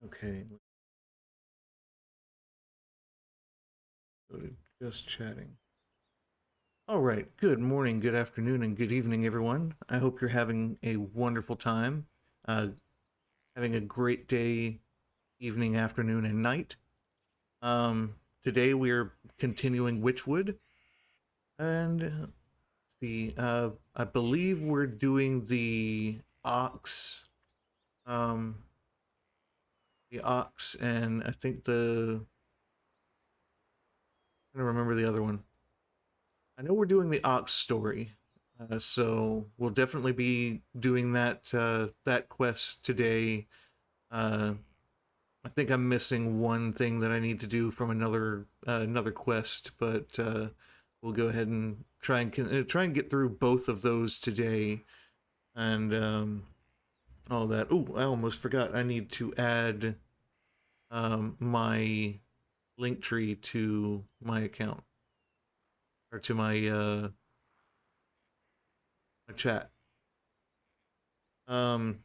Okay, let's go to just chatting. All right, good morning, good afternoon, and good evening, everyone. I hope you're having a wonderful time, uh, having a great day, evening, afternoon, and night. Today we're continuing Wytchwood, and let's see, I believe we're doing um, the ox, and I think I don't remember the other one. I know we're doing the ox story, so we'll definitely be doing that quest today. Uh, I think I'm missing one thing that I need to do from another quest, but we'll go ahead and try and get through both of those today, and all that. Oh, I almost forgot. I need to add my link tree to my account or to my chat. Um,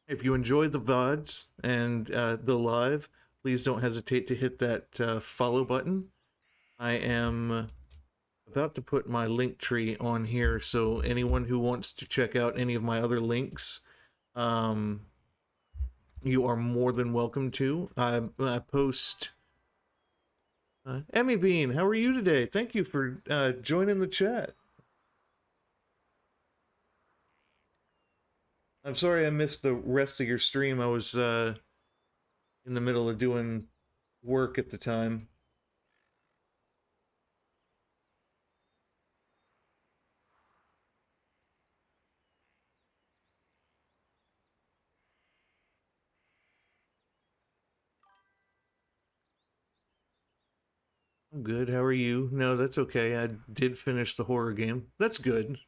If you enjoy the VODs and the live, please don't hesitate to hit that follow button. I am about to put my link tree on here, so anyone who wants to check out any of my other links, um, you are more than welcome to. I post. Emmy Bean, how are you today? Thank you for joining the chat. I'm sorry I missed the rest of your stream. I was in the middle of doing work at the time. I'm good. How are you? No, that's okay. I did finish the horror game. That's good.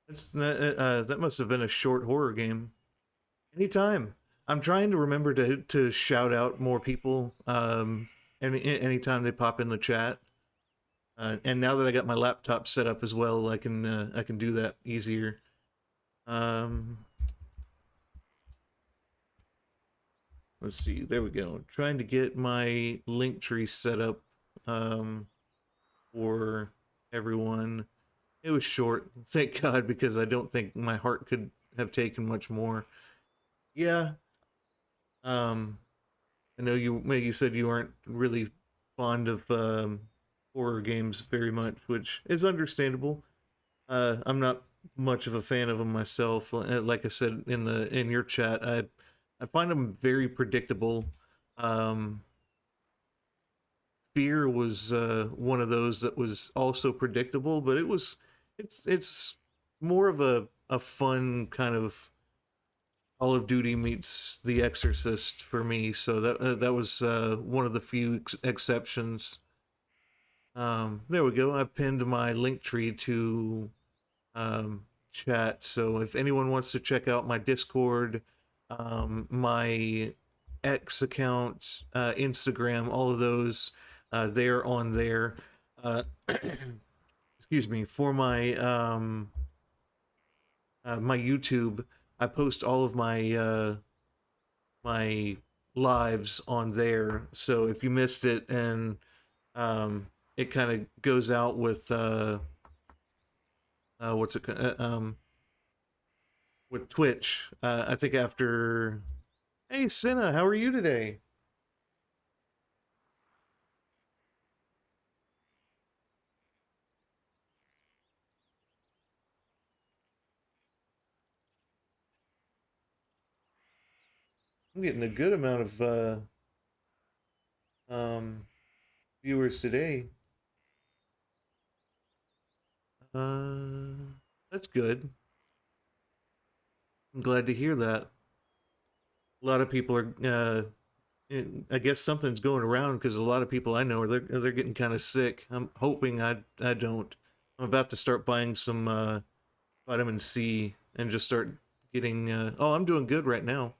That must have been a short horror game. Anytime. I'm trying to remember to shout out more people. Anytime they pop in the chat. And now that I got my laptop set up as well, I can do that easier. Um, let's see. There we go. Trying to get my link tree set up um, for everyone. It was short, thank God, because I don't think my heart could have taken much more. Yeah, um, I know you said you aren't really fond of horror games very much, which is understandable. I'm not much of a fan of them myself. Like I said in your chat, I find them very predictable. Um, Fear was one of those that was also predictable, but it's more of a fun kind of Call of Duty meets The Exorcist for me. So that was one of the few exceptions. There we go. I pinned my link tree to chat. So if anyone wants to check out my Discord, my X account, Instagram, all of those, they're on there. Uh, excuse me. For my YouTube, I post all of my lives on there. So if you missed it and it kind of goes out with Twitch. I think after. Hey, Senna, how are you today? I'm getting a good amount of um, viewers today. Uh, that's good. I'm glad to hear that. A lot of people are. I guess something's going around because a lot of people I know are they're getting kind of sick. I'm hoping I don't. I'm about to start buying some vitamin C and just start getting. Oh, I'm doing good right now.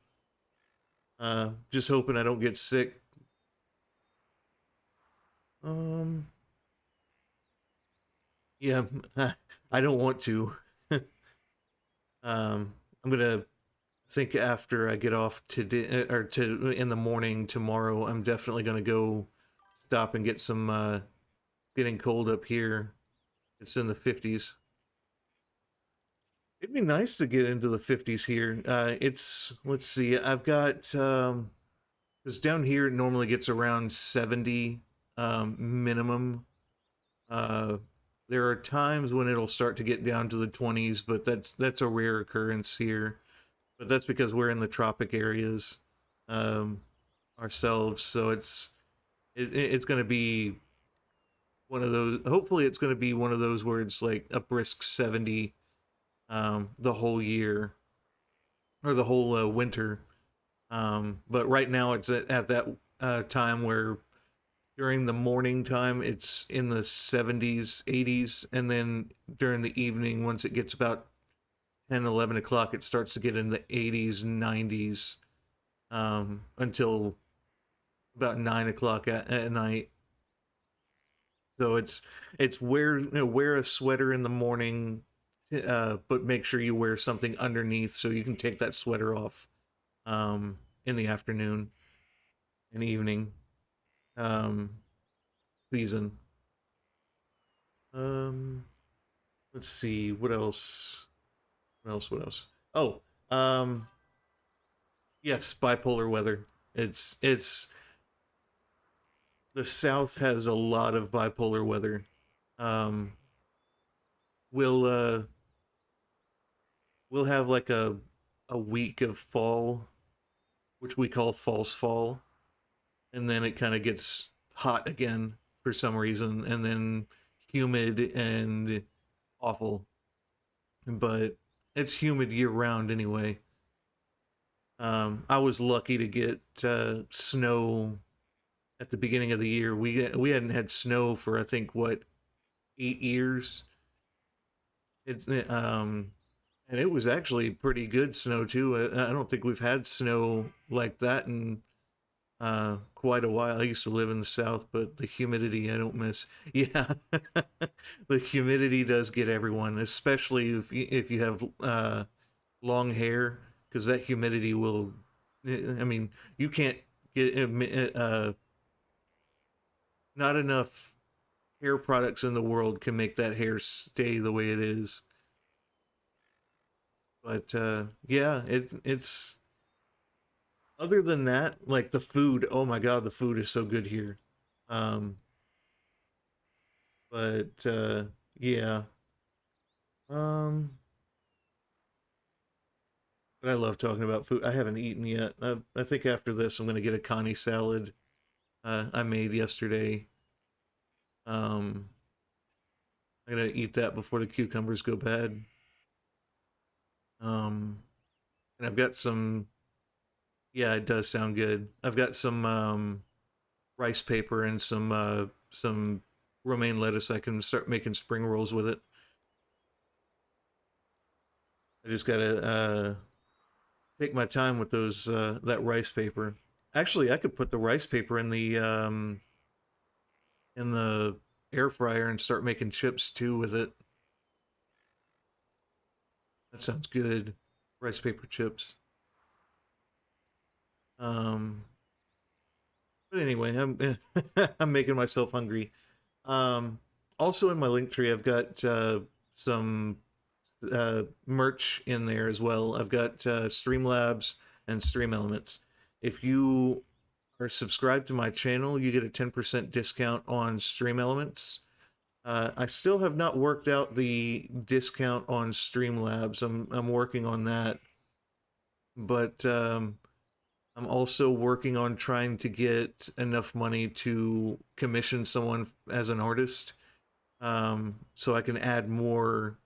Just hoping I don't get sick. Um, yeah, I don't want to. I'm gonna think after I get off today or to in the morning tomorrow, I'm definitely gonna go stop and get some. Getting cold up here. It's in the 50s. It'd be nice to get into the 50s here. It's let's see. I've got because down here it normally gets around 70 minimum. Uh, there are times when it'll start to get down to the 20s, but that's a rare occurrence here. But that's because we're in the tropic areas um, ourselves, so it's going to be one of those. Hopefully, it's going to be one of those where it's like a brisk 70 the whole year or the whole winter. But right now, it's at that time where during the morning time it's in the 70s 80s, and then during the evening once it gets about 10 11 o'clock it starts to get in the 80s 90s until about 9 o'clock at night. So it's wear wear a sweater in the morning, but make sure you wear something underneath so you can take that sweater off in the afternoon and evening um, season. um, let's see what else. What else? Oh, um, yes, bipolar weather. It's the South has a lot of bipolar weather. Um, we'll uh we'll have like a week of fall, which we call false fall, and then it kind of gets hot again for some reason, and then humid and awful. But it's humid year round anyway. I was lucky to get snow at the beginning of the year. We hadn't had snow for I think what 8 years. It's and it was actually pretty good snow too. I don't think we've had snow like that in quite a while. I used to live in the South, but the humidity I don't miss. Yeah, the humidity does get everyone, especially if you have long hair, because that humidity will. I mean, you can't get not enough hair products in the world can make that hair stay the way it is. But yeah, it's other than that, like the food. Oh my god, the food is so good here. Um, but yeah, um, but I love talking about food. I haven't eaten yet. I think after this, I'm gonna get a connie salad I made yesterday. Um, I'm gonna eat that before the cucumbers go bad. Um, and I've got some. Yeah, it does sound good. I've got some rice paper and some romaine lettuce. I can start making spring rolls with it. I just gotta take my time with those that rice paper. Actually, I could put the rice paper in the air fryer and start making chips too with it. That sounds good. Rice paper chips. Um, but anyway, I'm I'm making myself hungry. Um, Also in my link tree, I've got some merch in there as well. I've got Streamlabs and Stream Elements. If you are subscribed to my channel, you get a 10% discount on Stream Elements. I still have not worked out the discount on Streamlabs. I'm working on that, but I'm also working on trying to get enough money to commission someone as an artist, so I can add more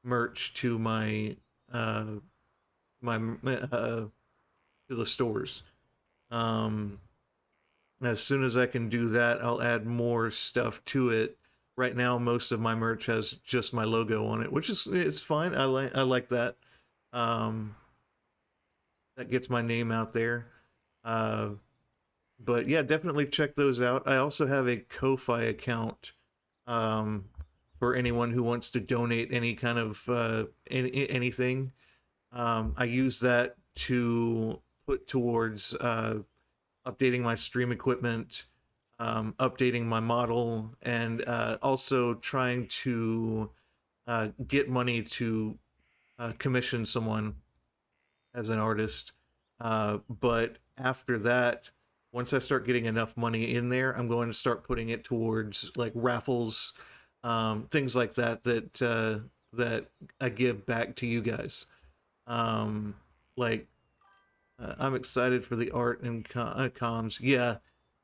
merch to uh, my to the stores. Um, as soon as I can do that, I'll add more stuff to it. Right now, most of my merch has just my logo on it, which is it's fine. I like that. Um, that gets my name out there. Uh, but yeah, definitely check those out. I also have a Ko-fi account um, for anyone who wants to donate any kind of anything. I use that to put towards updating my stream equipment, updating my model, and also trying to get money to commission someone as an artist. But after that, once I start getting enough money in there, I'm going to start putting it towards like raffles, things like that that I give back to you guys. Um, like I'm excited for the art and comms. Yeah,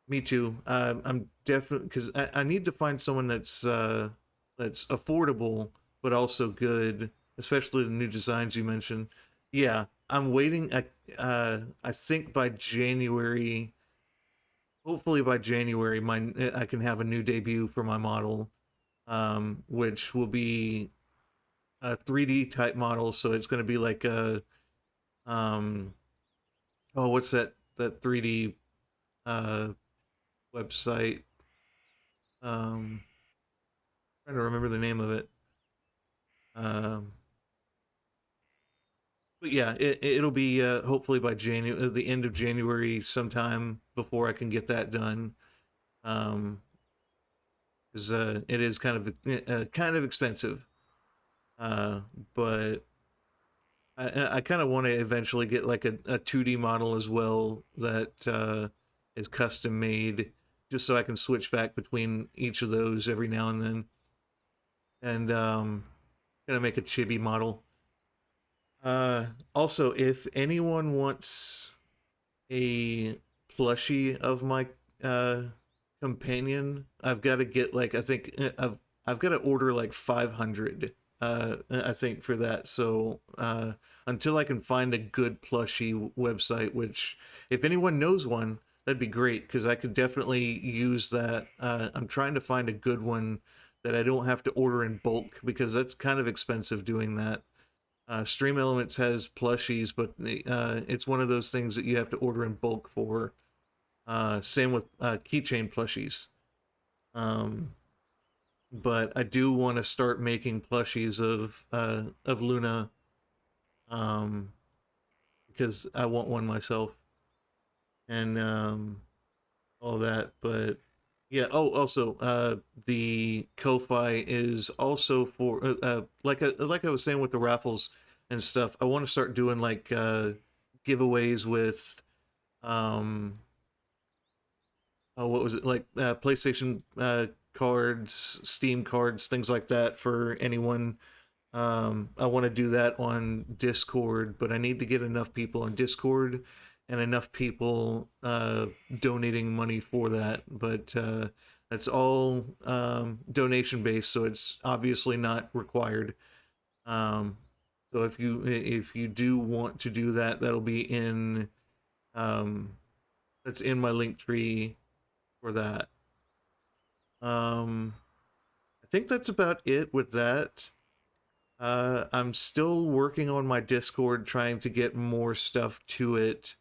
me too. I'm definitely because I need to find someone that's affordable but also good, especially the new designs you mentioned. Yeah, I'm waiting. I think by January, hopefully by January, I can have a new debut for my model, which will be a 3D type model. So it's going to be like a um, oh, what's that 3D uh website? Trying to remember the name of it. Um, but yeah, it'll be hopefully by January, the end of January, sometime before I can get that done. Um, because it is kind of expensive. Uh, but I kind of want to eventually get like a 2D model as well that is custom made, just so I can switch back between each of those every now and then, and gonna make a chibi model. Also, if anyone wants a plushie of my uh companion, I've got to get like I think I've got to order like 500 I think for that. So until I can find a good plushie website, which if anyone knows one, that'd be great because I could definitely use that. I'm trying to find a good one that I don't have to order in bulk because that's kind of expensive doing that. Stream Elements has plushies, but it's one of those things that you have to order in bulk for. Same with keychain plushies. Um, but I do want to start making plushies of Luna, um, because I want one myself, and all that. But yeah. Oh, also, the Ko-fi is also for like I was saying with the raffles and stuff. I want to start doing like giveaways with um oh, what was it like PlayStation cards, Steam cards, things like that for anyone. I want to do that on Discord, but I need to get enough people on Discord and enough people donating money for that. But that's all donation based, so it's obviously not required. Um, so if you do want to do that, that'll be in um, that's in my link tree for that. Um, I think that's about it with that. I'm still working on my Discord, trying to get more stuff to it,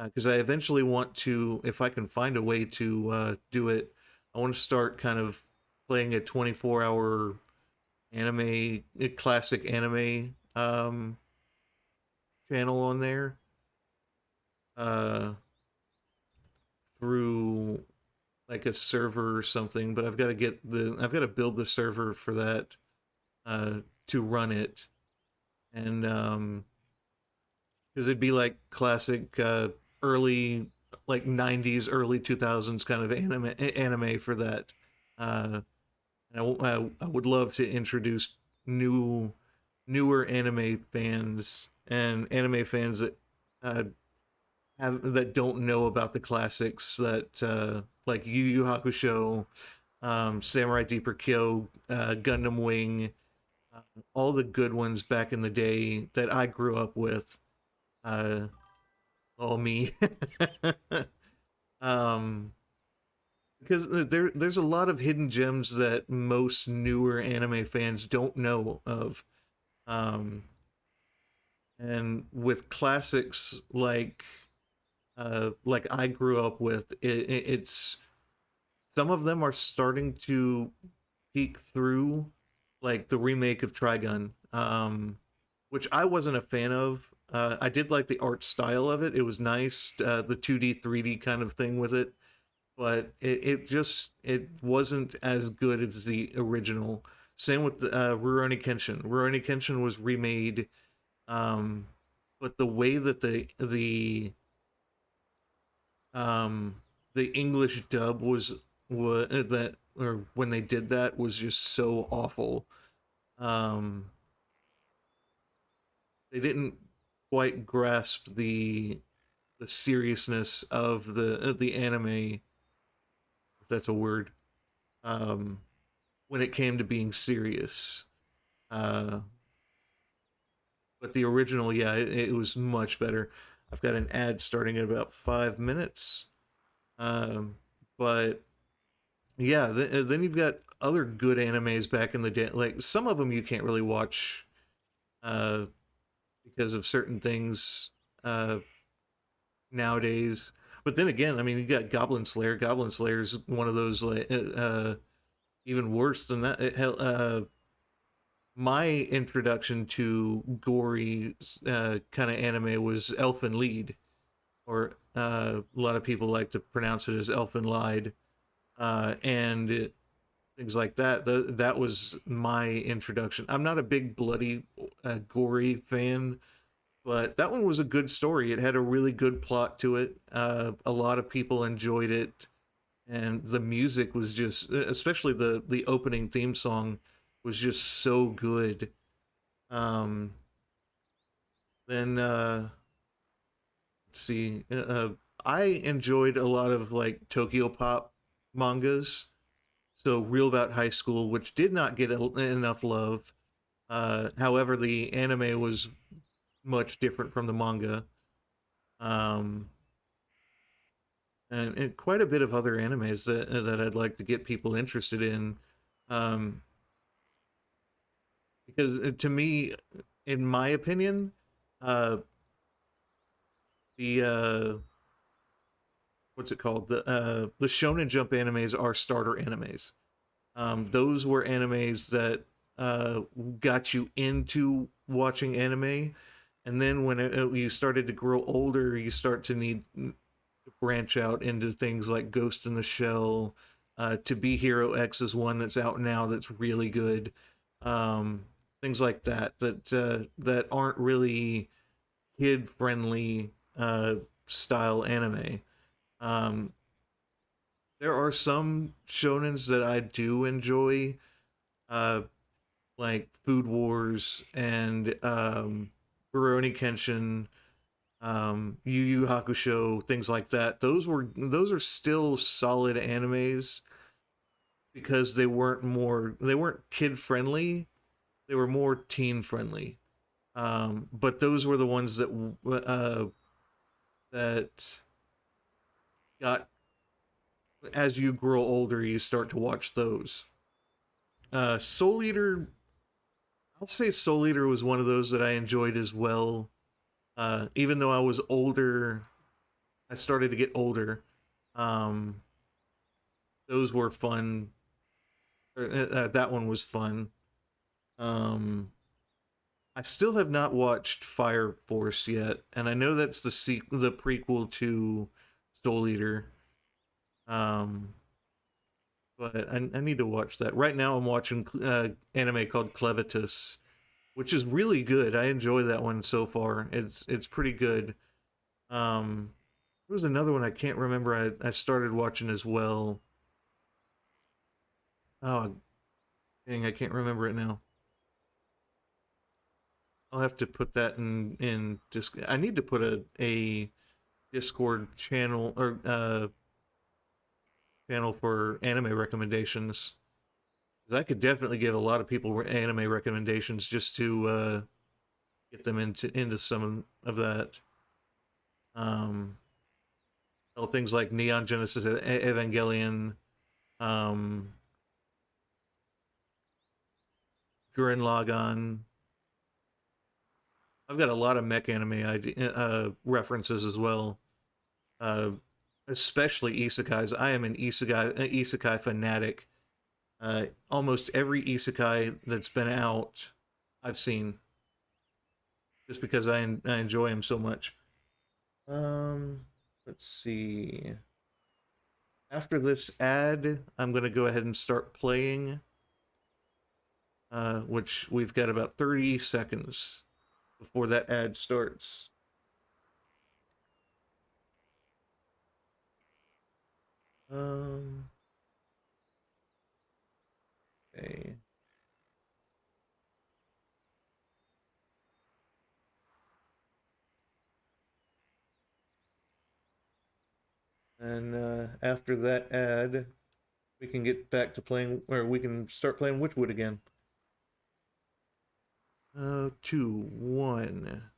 because I eventually want to, if I can find a way to do it, I want to start kind of playing a 24-hour anime, classic anime channel on there uh, through like a server or something. But I've got to build the server for that to run it, and because it'd be like classic early like 90s early 2000s kind of anime for that. And I would love to introduce newer anime fans and anime fans that uh, that don't know about the classics that like Yu Yu Hakusho, Samurai Deeper Kyo, Gundam Wing, all the good ones back in the day that I grew up with. Uh, all me. um, because there's a lot of hidden gems that most newer anime fans don't know of. Um, and with classics like I grew up with, it's some of them are starting to peek through, like the remake of Trigun, which I wasn't a fan of I did like the art style of it. It was nice, the 2D, 3D kind of thing with it, but it wasn't as good as the original. Same with the Rurouni Kenshin. Rurouni Kenshin was remade, um, but the way that um, the English dub was that or when they did that was just so awful. Um, they didn't quite grasp the seriousness of the anime, if that's a word. Um, when it came to being serious, uh, but the original, yeah, it was much better. I've got an ad starting in about 5 minutes, um, but yeah, then you've got other good animes back in the day. Like some of them you can't really watch uh, because of certain things uh, nowadays. But then again, I mean, you got Goblin Slayer. Goblin Slayer is one of those like even worse than that. My introduction to gory kind of anime was Elfen Lied, or a lot of people like to pronounce it as Elfen Lied, and things like that. That was my introduction. I'm not a big bloody, gory fan, but that one was a good story. It had a really good plot to it. A lot of people enjoyed it, and the music was just, especially the opening theme song, was just so good. Um, then let's see. I enjoyed a lot of like Tokyo Pop mangas. So Real About High School, which did not get enough love. However, the anime was much different from the manga. Um, and quite a bit of other animes that I'd like to get people interested in. Um, because to me, in my opinion, uh, the what's it called? The Shonen Jump animes are starter animes. Those were animes that got you into watching anime, and then when you started to grow older, you start to need to branch out into things like Ghost in the Shell. To Be Hero X is one that's out now that's really good. Um, Things like that aren't really kid friendly style anime. Um, there are some shonens that I do enjoy, uh, like Food Wars and Rurouni Kenshin, Yu Yu Hakusho, things like that. Those are still solid animes because they weren't kid friendly. They were more teen friendly. But those were the ones that got, as you grow older, you start to watch those. Soul Eater, I'll say Soul Eater was one of those that I enjoyed as well. Even though I was older, I started to get older. Um, those were fun. That one was fun. Um, I still have not watched Fire Force yet, and I know that's the prequel to Soul Eater. Um, but I need to watch that. Right now, I'm watching anime called Clevitus, which is really good. I enjoy that one so far. It's pretty good. Um, there was another one I can't remember. I started watching as well. Oh dang, I can't remember it now. I'll have to put that in disc. I need to put a Discord channel or channel for anime recommendations. 'Cause I could definitely give a lot of people anime recommendations just to get them into some of that. Um, Things like Neon Genesis Evangelion, um, Gurren Lagann. I've got a lot of mech anime references as well, uh, especially isekais. I am an isekai fanatic. Almost every isekai that's been out, I've seen. just because I enjoy him so much. Um, let's see. After this ad, I'm gonna go ahead and start playing. Which we've got about 30 seconds before that ad starts. Um, okay. And after that ad, we can get back to playing, or we can start playing Wytchwood again. 2, 1.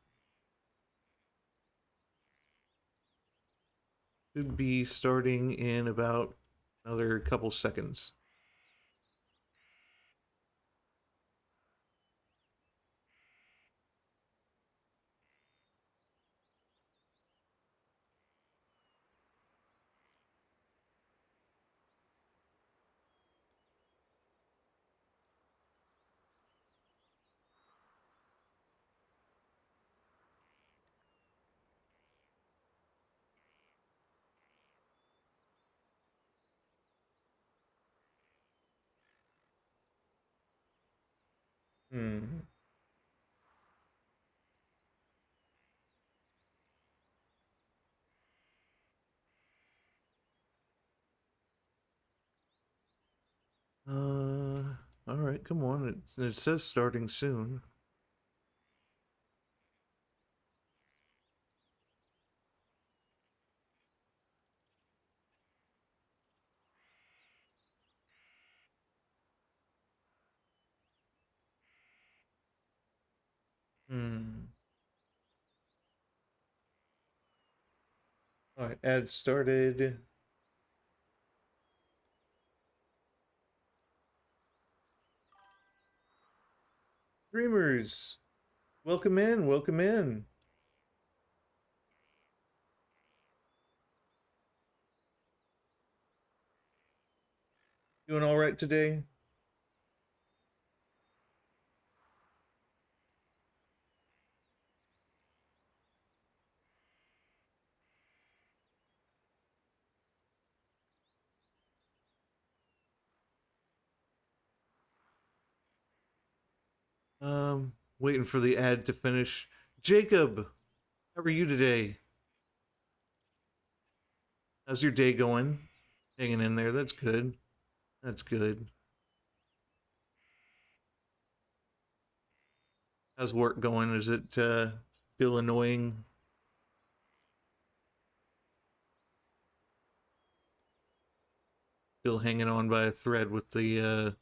Should be starting in about another couple seconds. Hmm. All right, come on. It says starting soon. Hmm. All right, ad started. Dreamers, welcome in, welcome in. Doing all right today? Waiting for the ad to finish. Jacob, how are you today? How's your day going? Hanging in there. That's good. That's good. How's work going? Is it still annoying? Still hanging on by a thread with the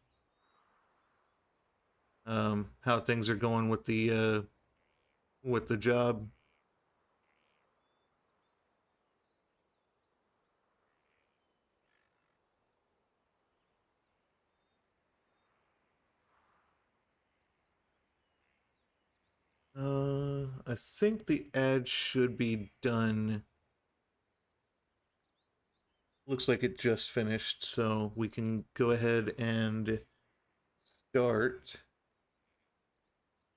how things are going with the job? I think the ad should be done. Looks like it just finished, so we can go ahead and start.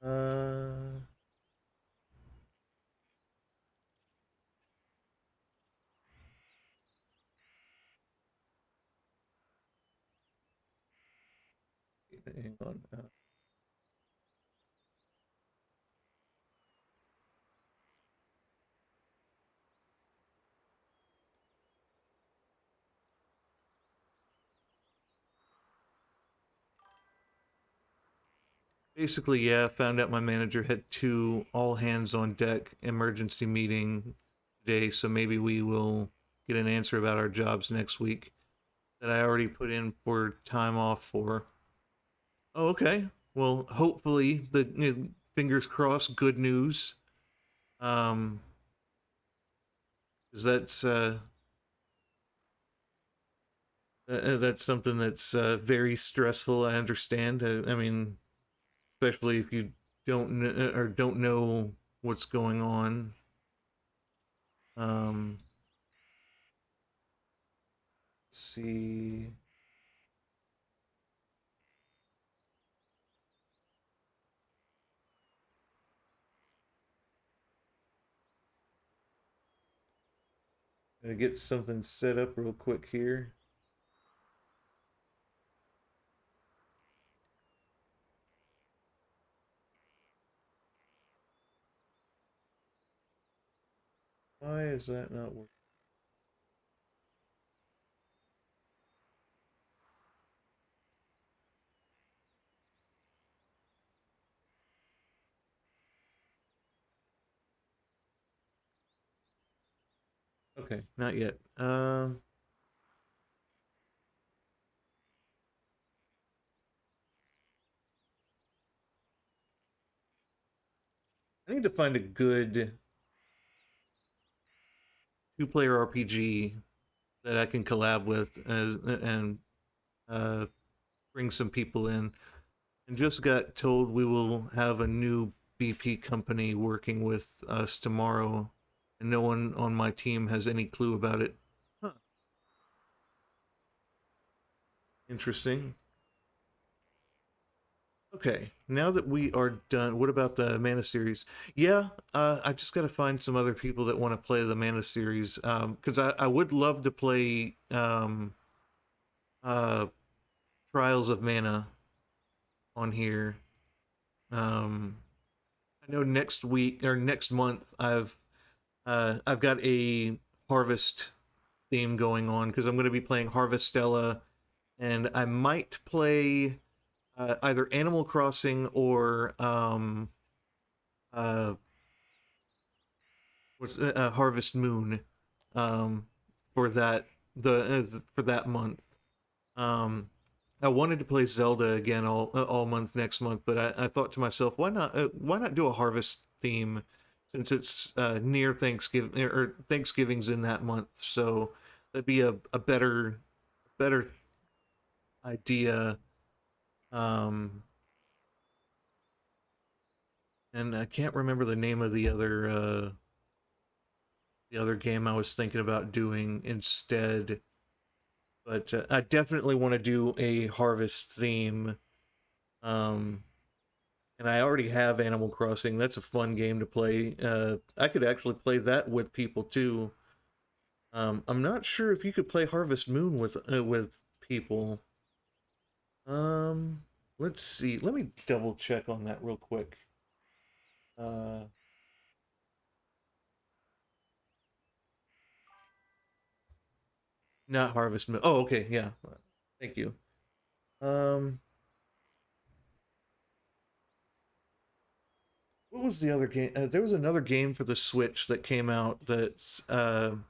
Uh, hang on. Basically, yeah, found out my manager had two all hands on deck emergency meeting today, so maybe we will get an answer about our jobs next week that I already put in for time off for. Oh, okay. Well, hopefully fingers crossed, good news. Um, 'Cause that's something that's very stressful. I understand. I mean, especially if you don't know what's going on. Um, see. Gonna get something set up real quick here. Why is that not working? Okay, not yet. I need to find a good two-player RPG that I can collab with and uh, bring some people in. And just got told we will have a new BP company working with us tomorrow, and no one on my team has any clue about it. Huh. Interesting. Okay, now that we are done, what about the Mana series? Yeah, I just got to find some other people that want to play the Mana series. Because I would love to play uh, Trials of Mana on here. Um, I know next week or next month I've got a Harvest theme going on because I'm going to be playing Harvestella, and I might play either Animal Crossing or uh, what's Harvest Moon um, for that month. Um, I wanted to play Zelda again all month next month, but I thought to myself, why not do a Harvest theme since it's near Thanksgiving or Thanksgiving's in that month, so that'd be a better idea. Um, and I can't remember the name of the other game I was thinking about doing instead, but I definitely want to do a Harvest theme. Um, and I already have Animal Crossing. That's a fun game to play. I could actually play that with people too. I'm not sure if you could play Harvest Moon with people. Um, let's see. Let me double check on that real quick. Uh, Not Harvest Moon. Oh, okay, yeah. Thank you. Um, what was the other game? There was another game for the Switch that came out that's kind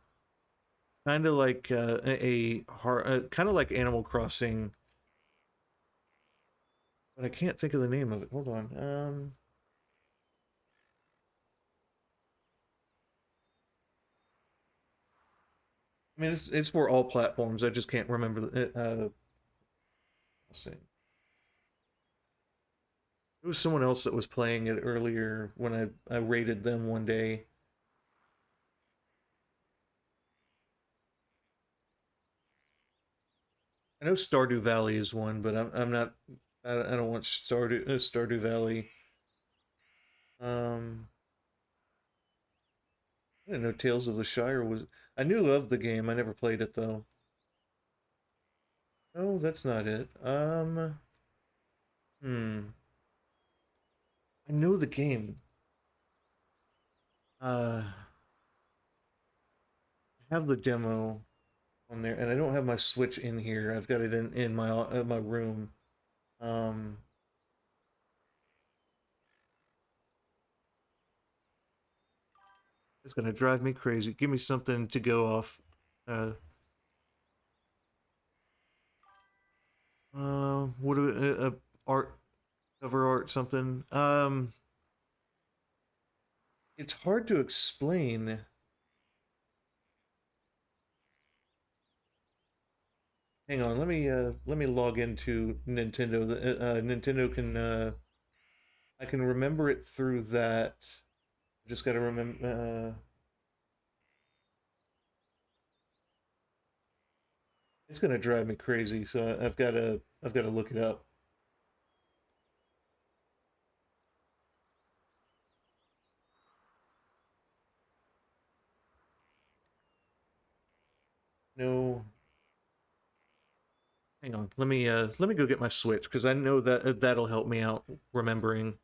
of like kind of like Animal Crossing, but I can't think of the name of it. Hold on. I mean, it's for all platforms. I just can't remember let's see. It was someone else that was playing it earlier when I rated them one day. I know Stardew Valley is one, but I'm not. I don't want Stardew Valley. Um, I didn't know Tales of the Shire was. I knew of the game. I never played it though. Oh, that's not it. Hmm. I know the game. I have the demo on there, and I don't have my Switch in here. I've got it in my room. Um, it's gonna drive me crazy. Give me something to go off. Uh, what do art cover art something? It's hard to explain. Hang on, let me log into Nintendo. Nintendo can I can remember it through that. Just gotta remember. It's gonna drive me crazy, so I've gotta look it up. No, hang on. Let me go get my Switch because I know that that'll help me out remembering.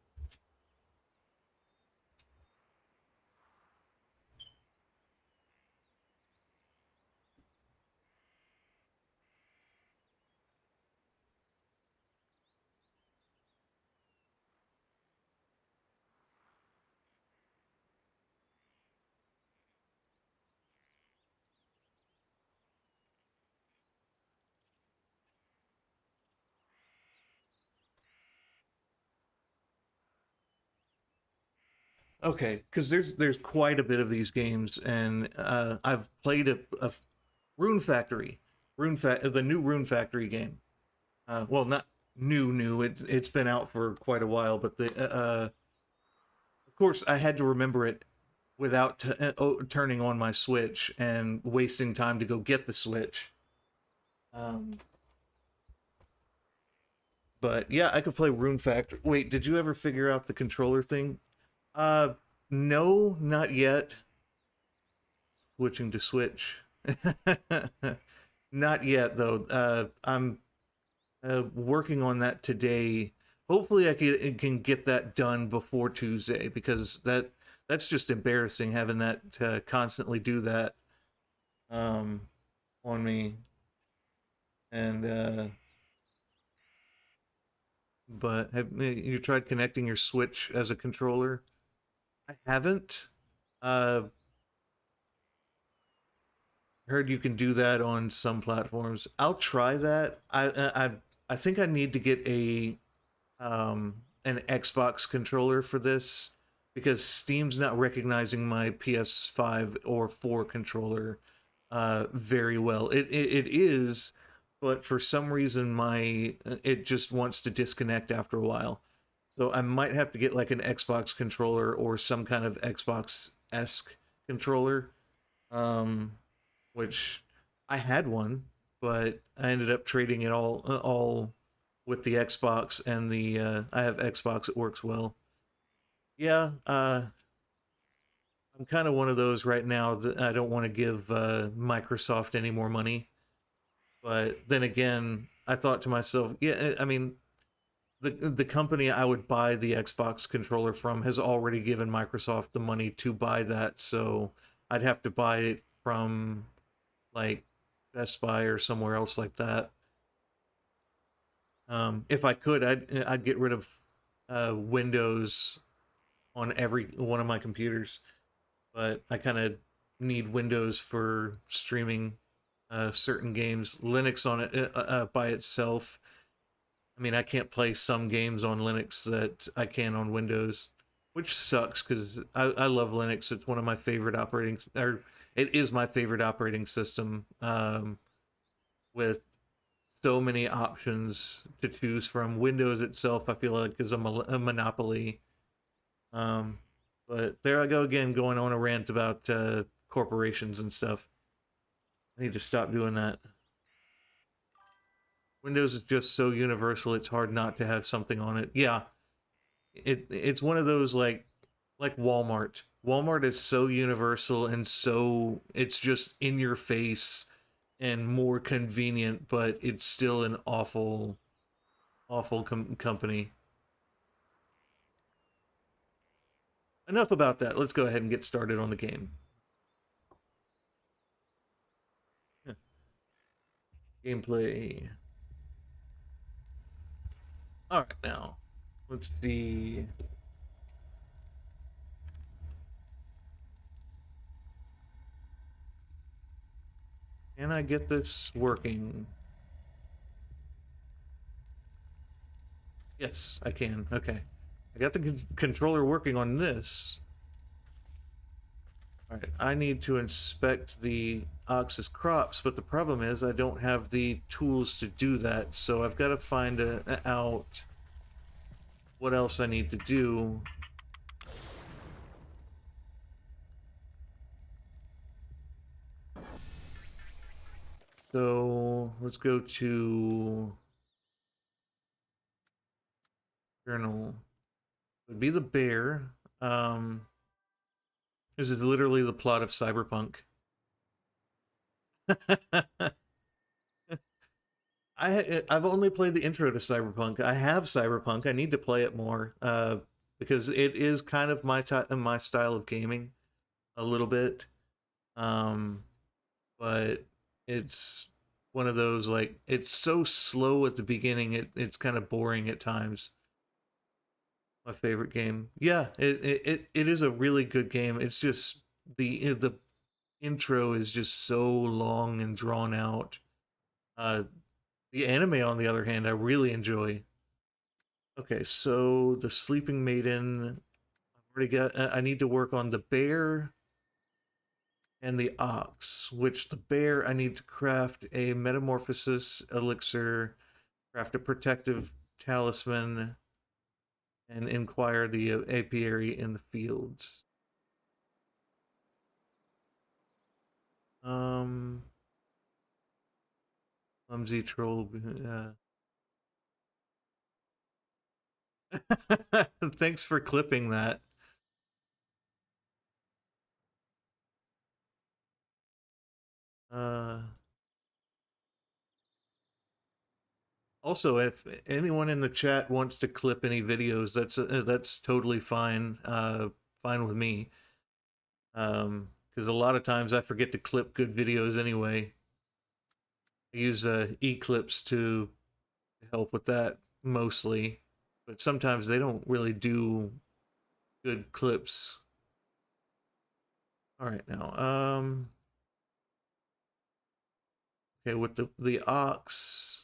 Okay, because there's quite a bit of these games, and I've played a Rune Factory, the new Rune Factory game. Well, not new. It's been out for quite a while, but of course I had to remember it without turning on my Switch and wasting time to go get the Switch. Um, but yeah, I could play Rune Factory. Wait, did you ever figure out the controller thing? Uh, no, not yet. Switching to Switch. Not yet though. I'm working on that today. Hopefully, I can get that done before Tuesday because that's just embarrassing having that to constantly do that um, on me. And but have you tried connecting your Switch as a controller? I haven't. Heard you can do that on some platforms. I'll try that. I think I need to get a an Xbox controller for this because Steam's not recognizing my PS5 or 4 controller very well. It is, but for some reason my it just wants to disconnect after a while. So I might have to get like an Xbox controller or some kind of Xbox esque controller. Um, which I had one, but I ended up trading it all with the Xbox and the I have Xbox. It works well. Yeah, I'm kind of one of those right now that I don't want to give Microsoft any more money. But then again, I thought to myself, yeah, I mean, the company I would buy the Xbox controller from has already given Microsoft the money to buy that, so I'd have to buy it from like Best Buy or somewhere else like that. If I could, I'd get rid of Windows on every one of my computers, but I kind of need Windows for streaming certain games. Linux on it by itself. I mean, I can't play some games on Linux that I can on Windows, which sucks because I love Linux. It's one of my favorite operating, or it is my favorite operating system. With so many options to choose from. Windows itself, I feel like, is a monopoly. Um, but there I go again, going on a rant about corporations and stuff. I need to stop doing that. Windows is just so universal; it's hard not to have something on it. Yeah, it's one of those like Walmart. Walmart is so universal and so it's just in your face and more convenient, but it's still an awful company. Enough about that. Let's go ahead and get started on the game. Gameplay. All right, now let's see. Can I get this working? Yes, I can. Okay. I got the controller working on this. All right, I need to inspect the ox's crops, but the problem is I don't have the tools to do that, so I've got to find out what else I need to do. So let's go to journal. It would be the bear. This is literally the plot of Cyberpunk. I've only played the intro to Cyberpunk. I have Cyberpunk. I need to play it more because it is kind of my style of gaming a little bit. Um, but it's one of those like it's so slow at the beginning. It's kind of boring at times. My favorite game. Yeah, it is a really good game. It's just the intro is just so long and drawn out. Uh, the anime, on the other hand, I really enjoy. Okay, so the Sleeping Maiden. I've already got. I need to work on the bear and the ox. Which the bear, I need to craft a metamorphosis elixir, craft a protective talisman, and inquire the apiary in the fields. Um, clumsy troll. Thanks for clipping that. Uh, Also, if anyone in the chat wants to clip any videos, that's totally fine. Fine with me. Because a lot of times I forget to clip good videos anyway. I use Eclipse to help with that mostly, but sometimes they don't really do good clips. All right, now, okay, with the ox,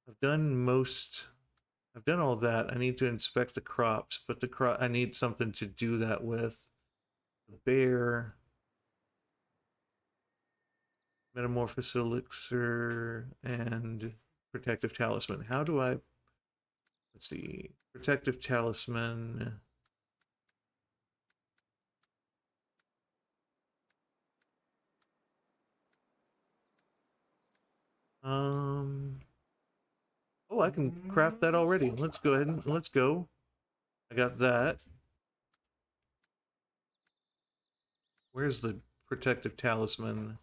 I've done most. I've done all that. I need to inspect the crops, but I need something to do that with. The bear, metamorphosis elixir, and protective talisman. How do I? Let's see. Protective talisman. Um. Oh, I can craft that already. Let's go ahead and let's go. I got that. Where's the protective talisman?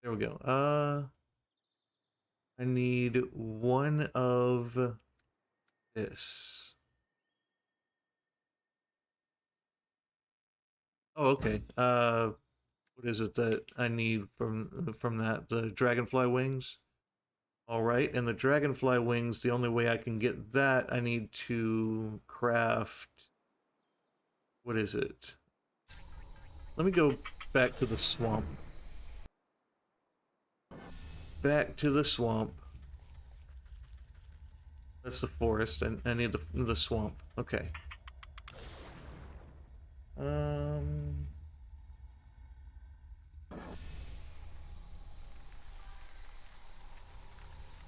There we go. I need one of this. Oh, okay. What is it that I need from that? The dragonfly wings. All right, and the dragonfly wings. The only way I can get that, I need to craft. What is it? Let me go back to the swamp. Back to the swamp. That's the forest. I need the swamp. Okay. Um.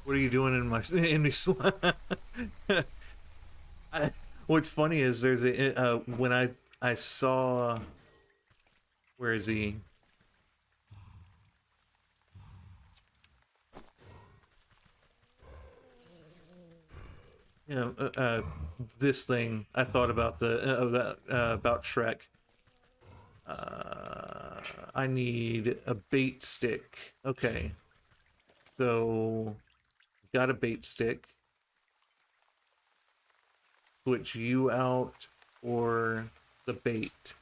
What are you doing in my in the swamp? I, what's funny is there's a when I saw where is he? You know, this thing. I thought about about Shrek. I need a bait stick. Okay, so got a bait stick. Switch you out for the bait,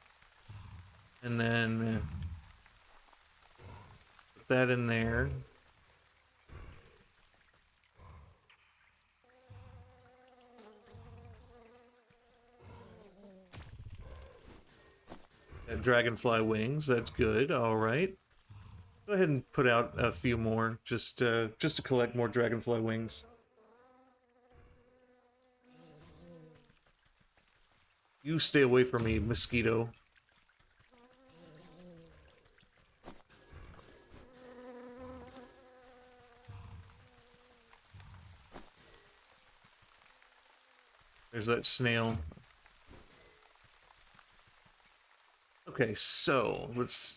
and then put that in there. Dragonfly wings. That's good. All right. Go ahead and put out a few more, just to collect more dragonfly wings. You stay away from me, mosquito. There's that snail. Okay, so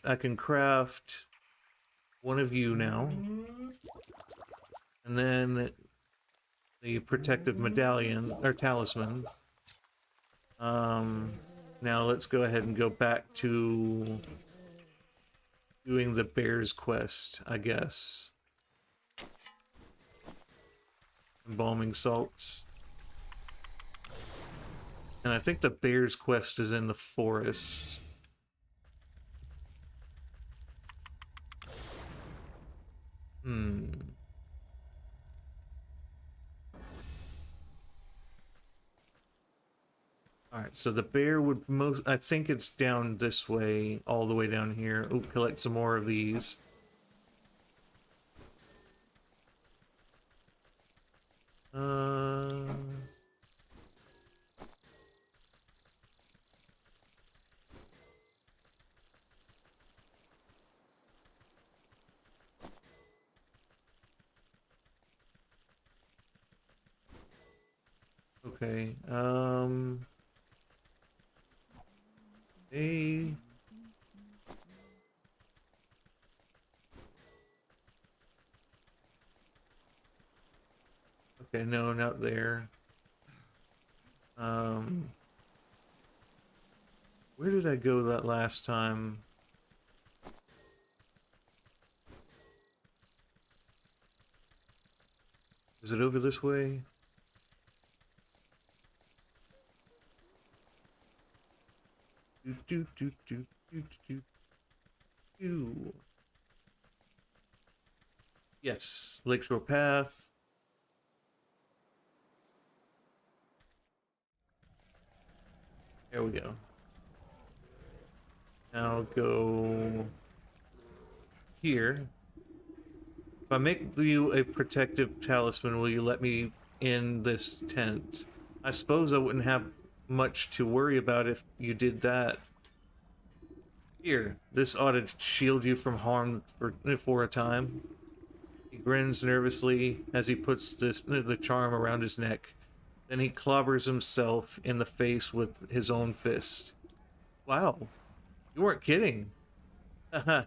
I can craft one of you now. And then the protective medallion, or talisman. Um, Now let's go ahead and go back to doing the bear's quest, I guess. Embalming salts. And I think the bear's quest is in the forest. Alright, so the bear would most... I think it's down this way, all the way down here. Oh, collect some more of these. Okay, hey. Okay, no, not there. Where did I go that last time? Is it over this way? Do do do do do do do. Yes, Lakeshore Path. There we go. Now go here. If I make you a protective talisman, will you let me in this tent? I suppose I wouldn't have much to worry about if you did that. Here, this ought to shield you from harm for a time. He grins nervously as he puts the charm around his neck. Then he clobbers himself in the face with his own fist. Wow, you weren't kidding. Haha.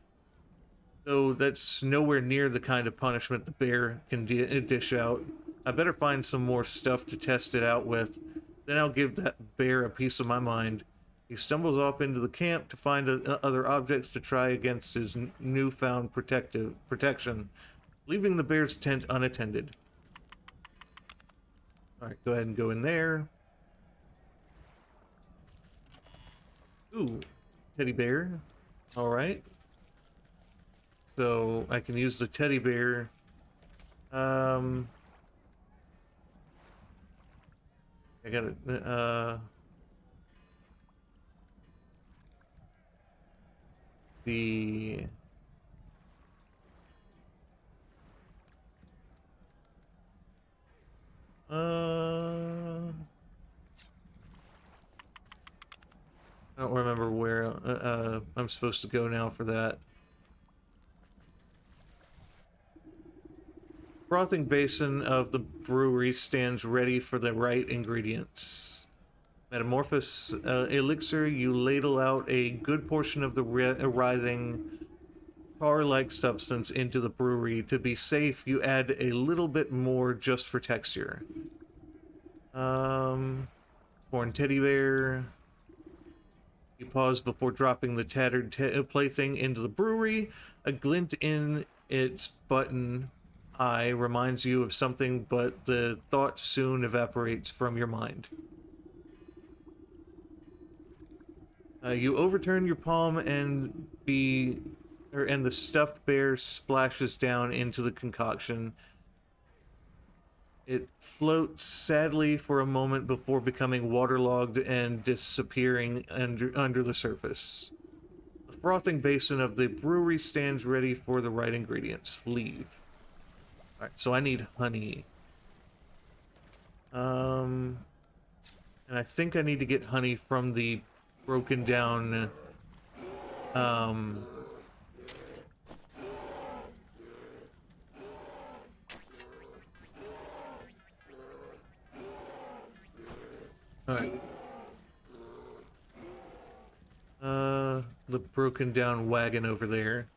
Though that's nowhere near the kind of punishment the bear can dish out. I better find some more stuff to test it out with. Then I'll give that bear a piece of my mind. He stumbles off into the camp to find other objects to try against his newfound protection, leaving the bear's tent unattended. Alright, go ahead and go in there. Ooh, teddy bear. Alright. So I can use the teddy bear. I got it. The I don't remember where I'm supposed to go now for that. Frothing basin of the brewery stands ready for the right ingredients. Metamorphosis elixir, you ladle out a good portion of the writhing tar-like substance into the brewery. To be safe, you add a little bit more just for texture. Corn teddy bear. You pause before dropping the tattered plaything into the brewery. A glint in its button eye reminds you of something, but the thought soon evaporates from your mind. You overturn your palm and the stuffed bear splashes down into the concoction. It floats sadly for a moment before becoming waterlogged and disappearing under the surface. The frothing basin of the brewery stands ready for the right ingredients. Leave. Alright, so I need honey. And I think I need to get honey from the broken down Alright. The broken down wagon over there.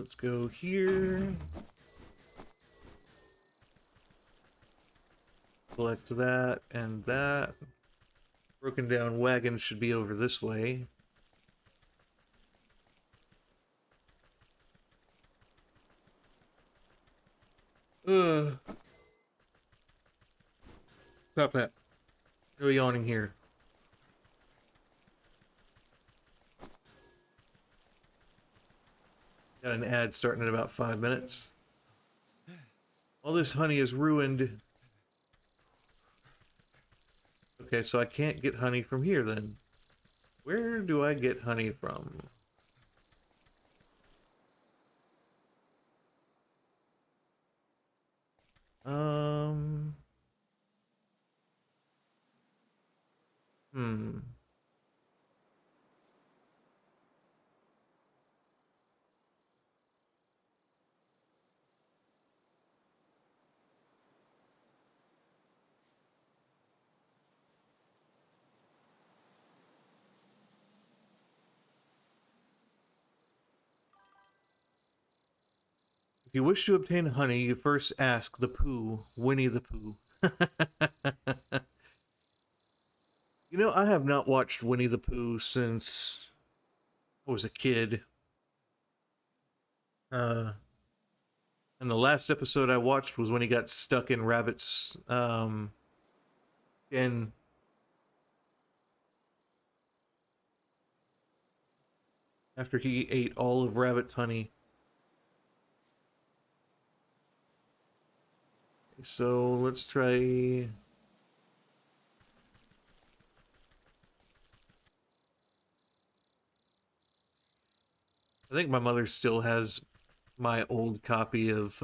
Let's go here. Collect that and that. Broken down wagon should be over this way. Stop that. No yawning here. Got an ad starting in about 5 minutes. All this honey is ruined. Okay, so I can't get honey from here then. Where do I get honey from? Hmm. If you wish to obtain honey, you first ask the Pooh, Winnie the Pooh. You know, I have not watched Winnie the Pooh since I was a kid. And the last episode I watched was when he got stuck in Rabbit's den. After he ate all of Rabbit's honey. So let's try. I think my mother still has my old copy of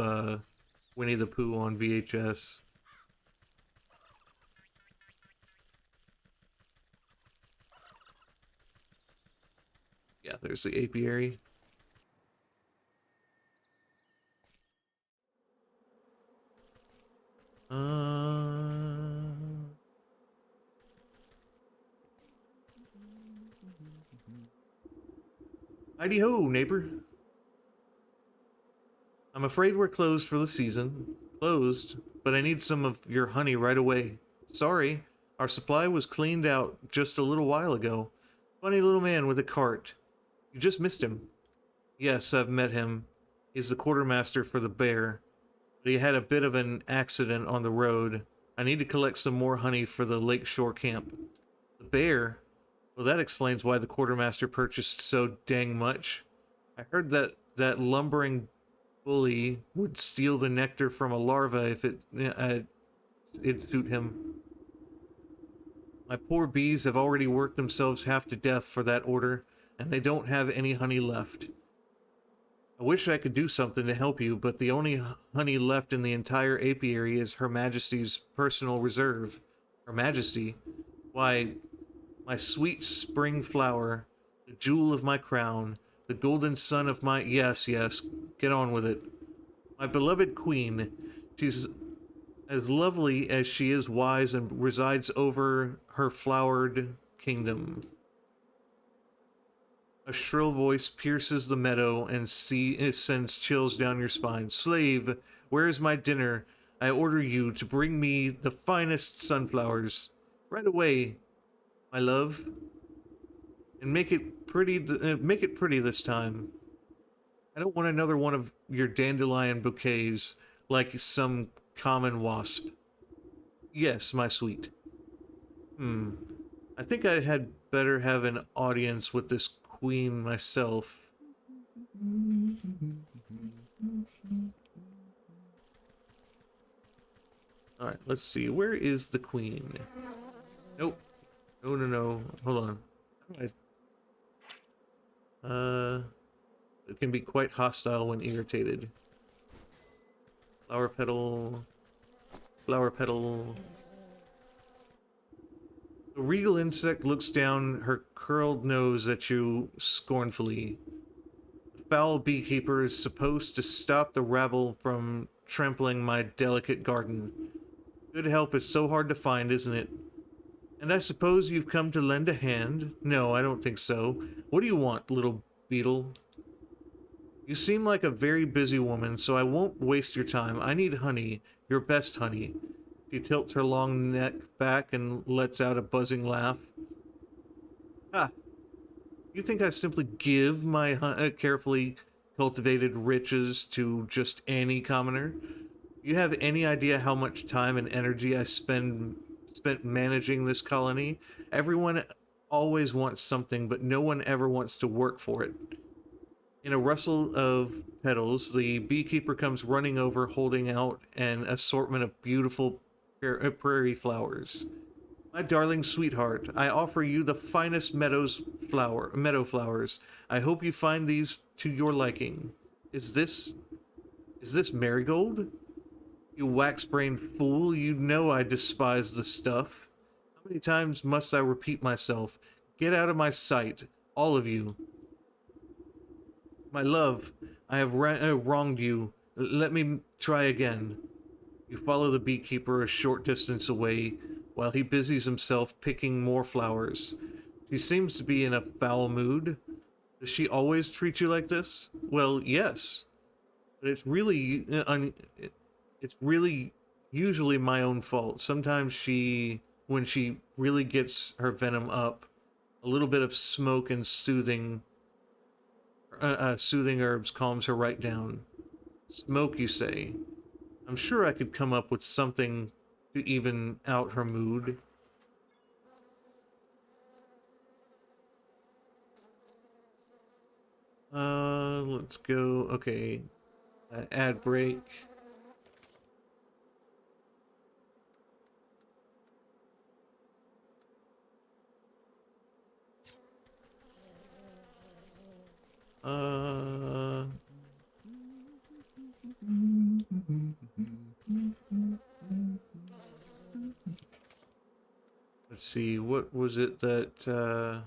Winnie the Pooh on VHS. Yeah, there's the apiary. Heidi ho, neighbor. I'm afraid we're closed for the season. Closed, but I need some of your honey right away. Sorry, our supply was cleaned out just a little while ago. Funny little man with a cart. You just missed him. Yes, I've met him. He's the quartermaster for the bear. But he had a bit of an accident on the road. I need to collect some more honey for the lakeshore camp. The bear? Well, that explains why the quartermaster purchased so dang much. I heard that lumbering bully would steal the nectar from a larva if it'd suit him. My poor bees have already worked themselves half to death for that order, and they don't have any honey left. I wish I could do something to help you, but the only honey left in the entire apiary is Her Majesty's personal reserve. Her Majesty? Why, my sweet spring flower, the jewel of my crown, the golden sun of my... Yes, get on with it. My beloved queen. She's as lovely as she is wise and resides over her flowered kingdom. A shrill voice pierces the meadow and it sends chills down your spine. Slave, where is my dinner? I order you to bring me the finest sunflowers. Right away, my love. And make it pretty this time. I don't want another one of your dandelion bouquets like some common wasp. Yes, my sweet. I think I had better have an audience with this queen myself. Alright, let's see. Where is the queen? Nope. No. Hold on. It can be quite hostile when irritated. Flower petal. Flower petal. The regal insect looks down her curled nose at you scornfully. The foul beekeeper is supposed to stop the rabble from trampling my delicate garden. Good help is so hard to find, isn't it? And I suppose you've come to lend a hand? No, I don't think so. What do you want, little beetle? You seem like a very busy woman, so I won't waste your time. I need honey, your best honey. She tilts her long neck back and lets out a buzzing laugh. Ah, you think I simply give my carefully cultivated riches to just any commoner? You have any idea how much time and energy I spent managing this colony? Everyone always wants something, but no one ever wants to work for it. In a rustle of petals, the beekeeper comes running over, holding out an assortment of beautiful prairie flowers. My darling sweetheart, I offer you the finest meadow flowers. I hope you find these to your liking. Is this marigold? You wax-brained fool, you know I despise the stuff. How many times must I repeat myself? Get out of my sight, all of you. My love, I have wronged you. Let me try again. You follow the beekeeper a short distance away while he busies himself picking more flowers. She seems to be in a foul mood. Does she always treat you like this? Well, yes, but it's really usually my own fault. Sometimes when she really gets her venom up, a little bit of smoke and soothing herbs calms her right down. Smoke, you say? I'm sure I could come up with something to even out her mood. Let's go. Okay. Ad break. Uh, let's see. What was it that,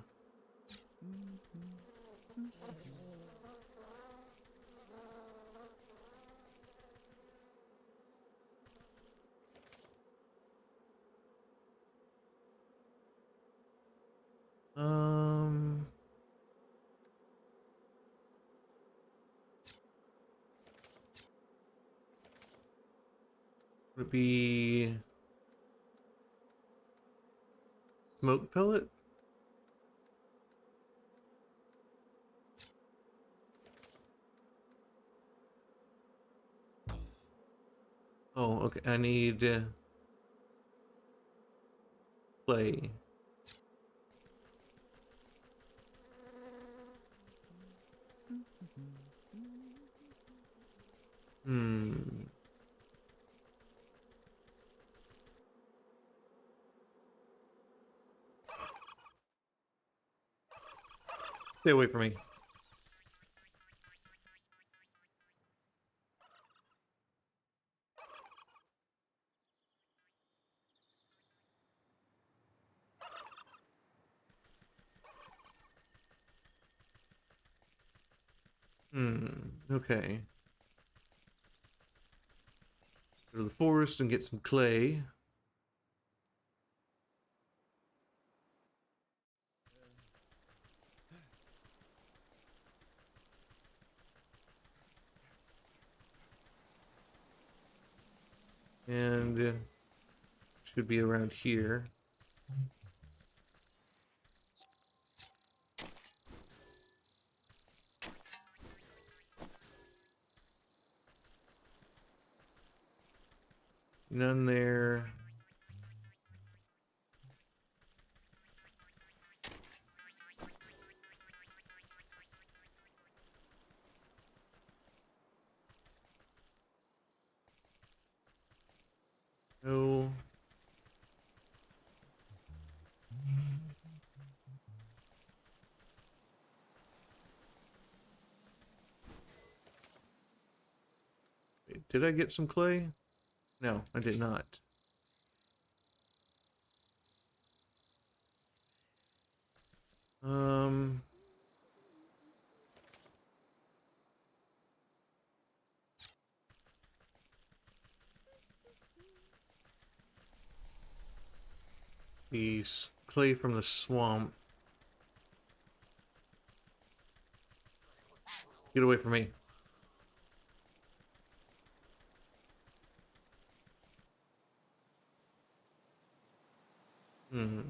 um, would be smoke pellet? Oh, okay. I need clay. Hmm. Stay away from me. Okay. Go to the forest and get some clay. And should be around here. None there. No. Wait, did I get some clay? No, I did not. Um, the clay from the swamp. Get away from me. Hmm.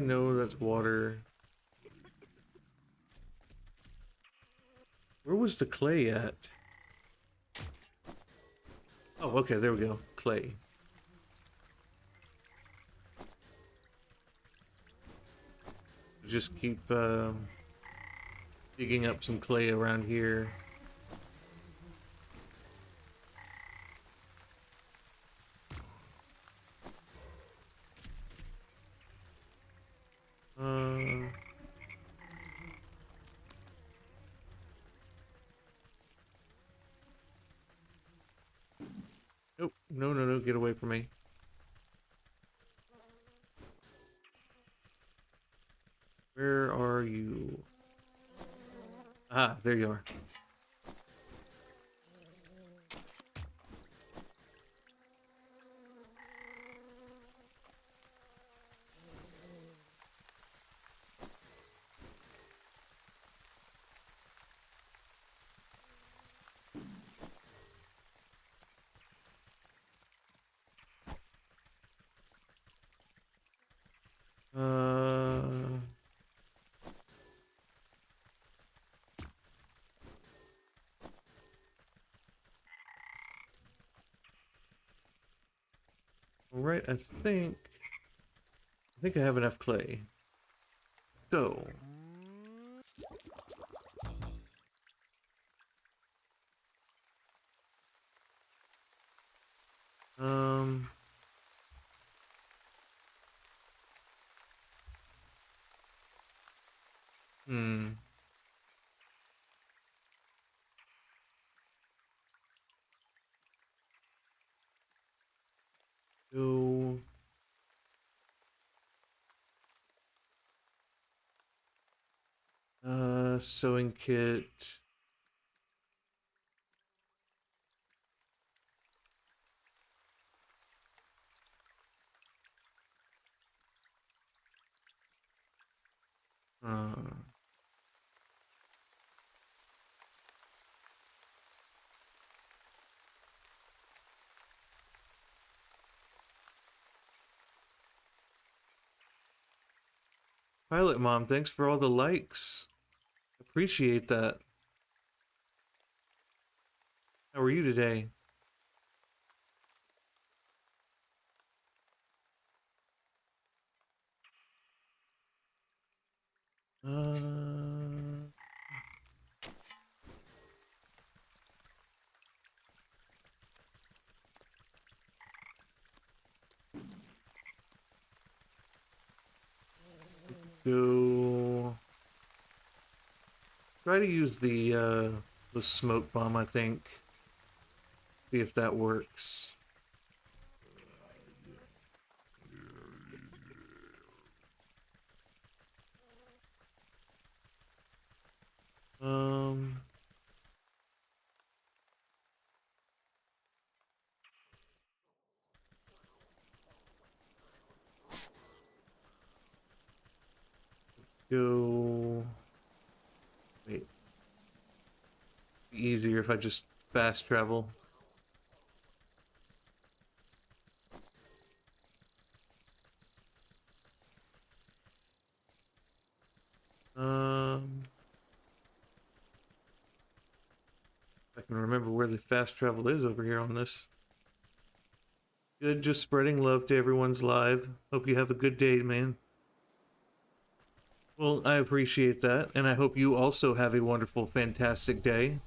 No, that's water. Where was the clay at? Oh, okay, there we go. Clay. Just keep digging up some clay around here. Uh, nope. No, no, no. Get away from me. Where are you? Ah, there you are. Uh, all right. I think I have enough clay. So, um, hmm. So, sewing kit. Uh, Pilot Mom, thanks for all the likes. Appreciate that. How are you today? Uh, go try to use the smoke bomb, I think. See if that works. Um, go. Wait, easier if I just fast travel. Um, I can remember where the fast travel is over here on this. Good, just spreading love to everyone's live. Hope you have a good day, man. Well, I appreciate that, and I hope you also have a wonderful, fantastic day.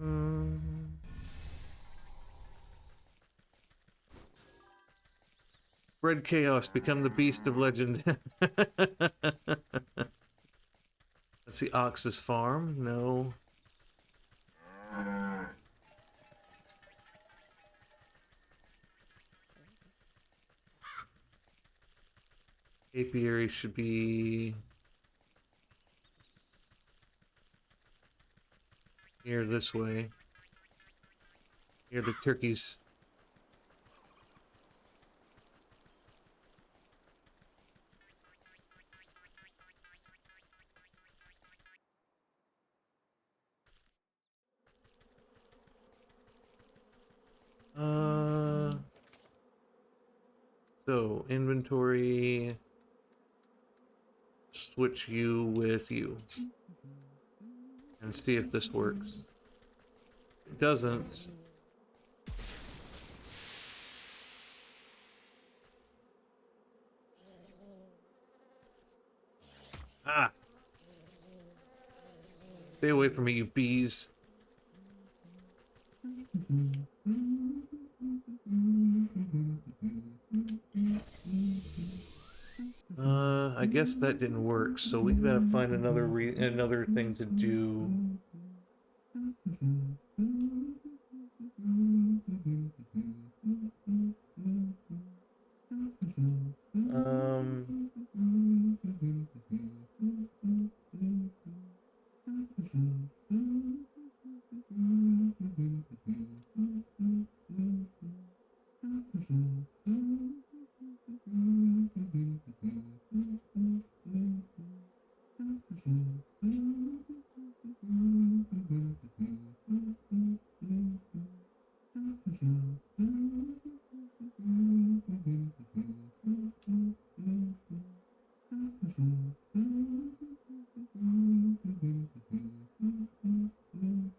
Um, Red Chaos, become the beast of legend. Let's see, Ox's farm. No. Apiary should be here this way. Here the turkeys. So inventory, switch you with you, and see if this works. It doesn't. Ah! Stay away from me, you bees. I guess that didn't work, so we gotta find another thing to do. Um,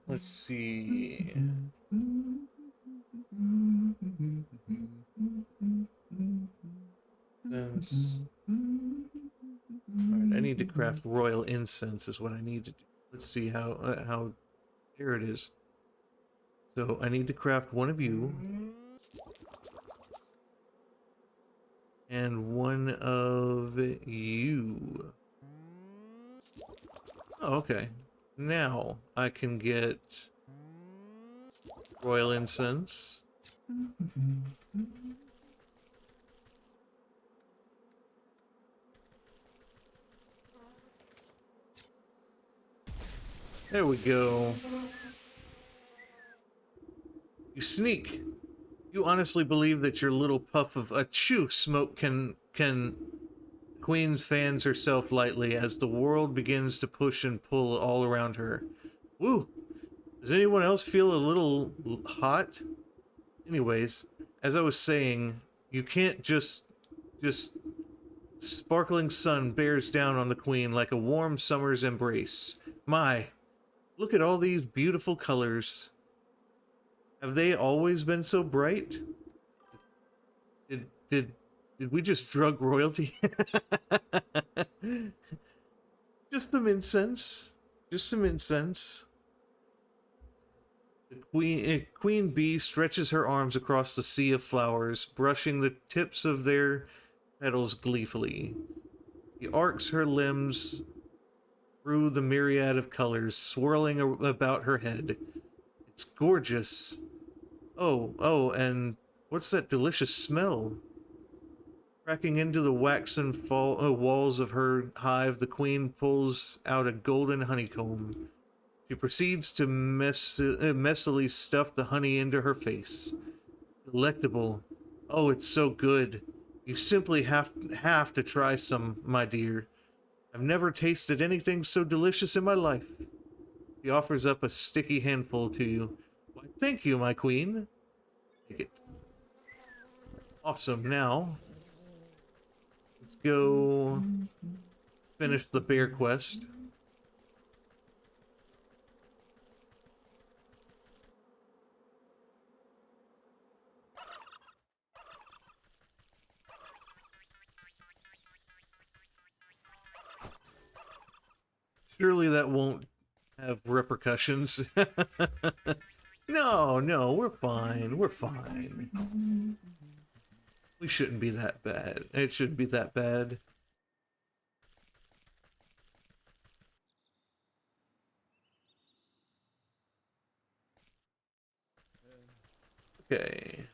let's see. Alright, I need to craft royal incense is what I need to do. Let's see how here it is. So I need to craft one of you and one of you. Oh, okay. Now I can get royal incense. There we go. You sneak. You honestly believe that your little puff of achoo smoke can Queen's fans herself lightly as the world begins to push and pull all around her. Woo! Does anyone else feel a little hot? Anyways, as I was saying, you can't just sparkling sun bears down on the Queen like a warm summer's embrace. My, look at all these beautiful colors. Have they always been so bright? Did we just drug royalty? Just some incense. Just some incense. The queen bee stretches her arms across the sea of flowers, brushing the tips of their petals gleefully. She arcs her limbs through the myriad of colors swirling about her head. It's gorgeous. Oh, and what's that delicious smell? Cracking into the waxen walls of her hive, the queen pulls out a golden honeycomb. She proceeds to messily stuff the honey into her face. Delectable. Oh, it's so good. You simply have to try some, my dear. I've never tasted anything so delicious in my life. She offers up a sticky handful to you. Why, thank you, my queen. Take it. Awesome. Now, let's go finish the bear quest. Surely that won't have repercussions. No, we're fine. We're fine. We shouldn't be that bad. It shouldn't be that bad. Okay.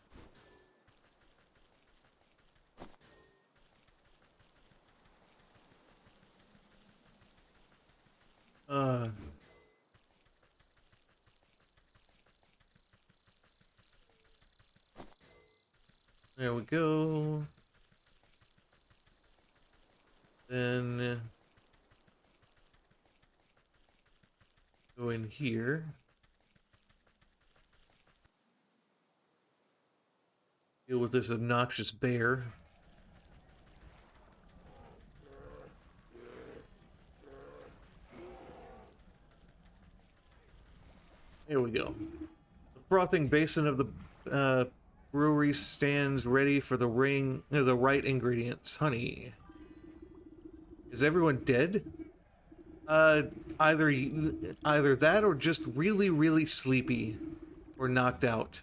There we go. Then go in here. Deal with this obnoxious bear. Here we go. The frothing basin of the brewery stands ready for the right ingredients. Honey. Is everyone dead? Either that or just really, really sleepy or knocked out.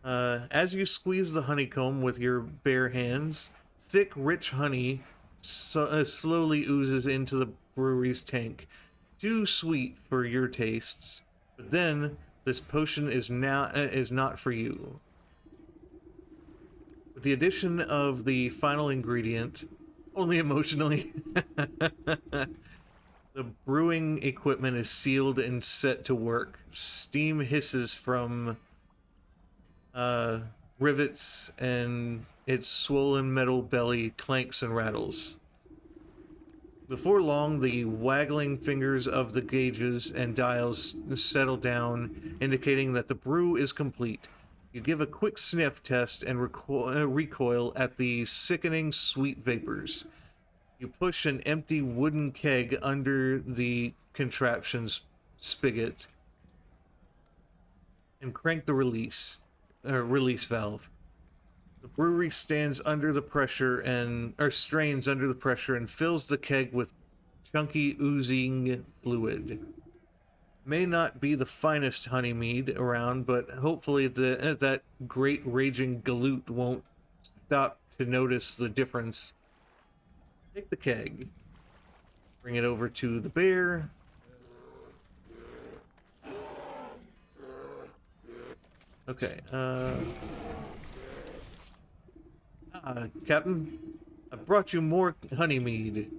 As you squeeze the honeycomb with your bare hands, thick, rich honey slowly oozes into the brewery's tank. Too sweet for your tastes, but then this potion is not for you. With the addition of the final ingredient, only emotionally, the brewing equipment is sealed and set to work. Steam hisses from rivets, and its swollen metal belly clanks and rattles. Before long, the waggling fingers of the gauges and dials settle down, indicating that the brew is complete. You give a quick sniff test and recoil at the sickening sweet vapors. You push an empty wooden keg under the contraption's spigot and crank the release valve. The brewery strains under the pressure and fills the keg with chunky oozing fluid. May not be the finest honey mead around, but hopefully that great raging galoot won't stop to notice the difference. Take the keg, bring it over to the bear. Okay, Captain, I brought you more honey mead.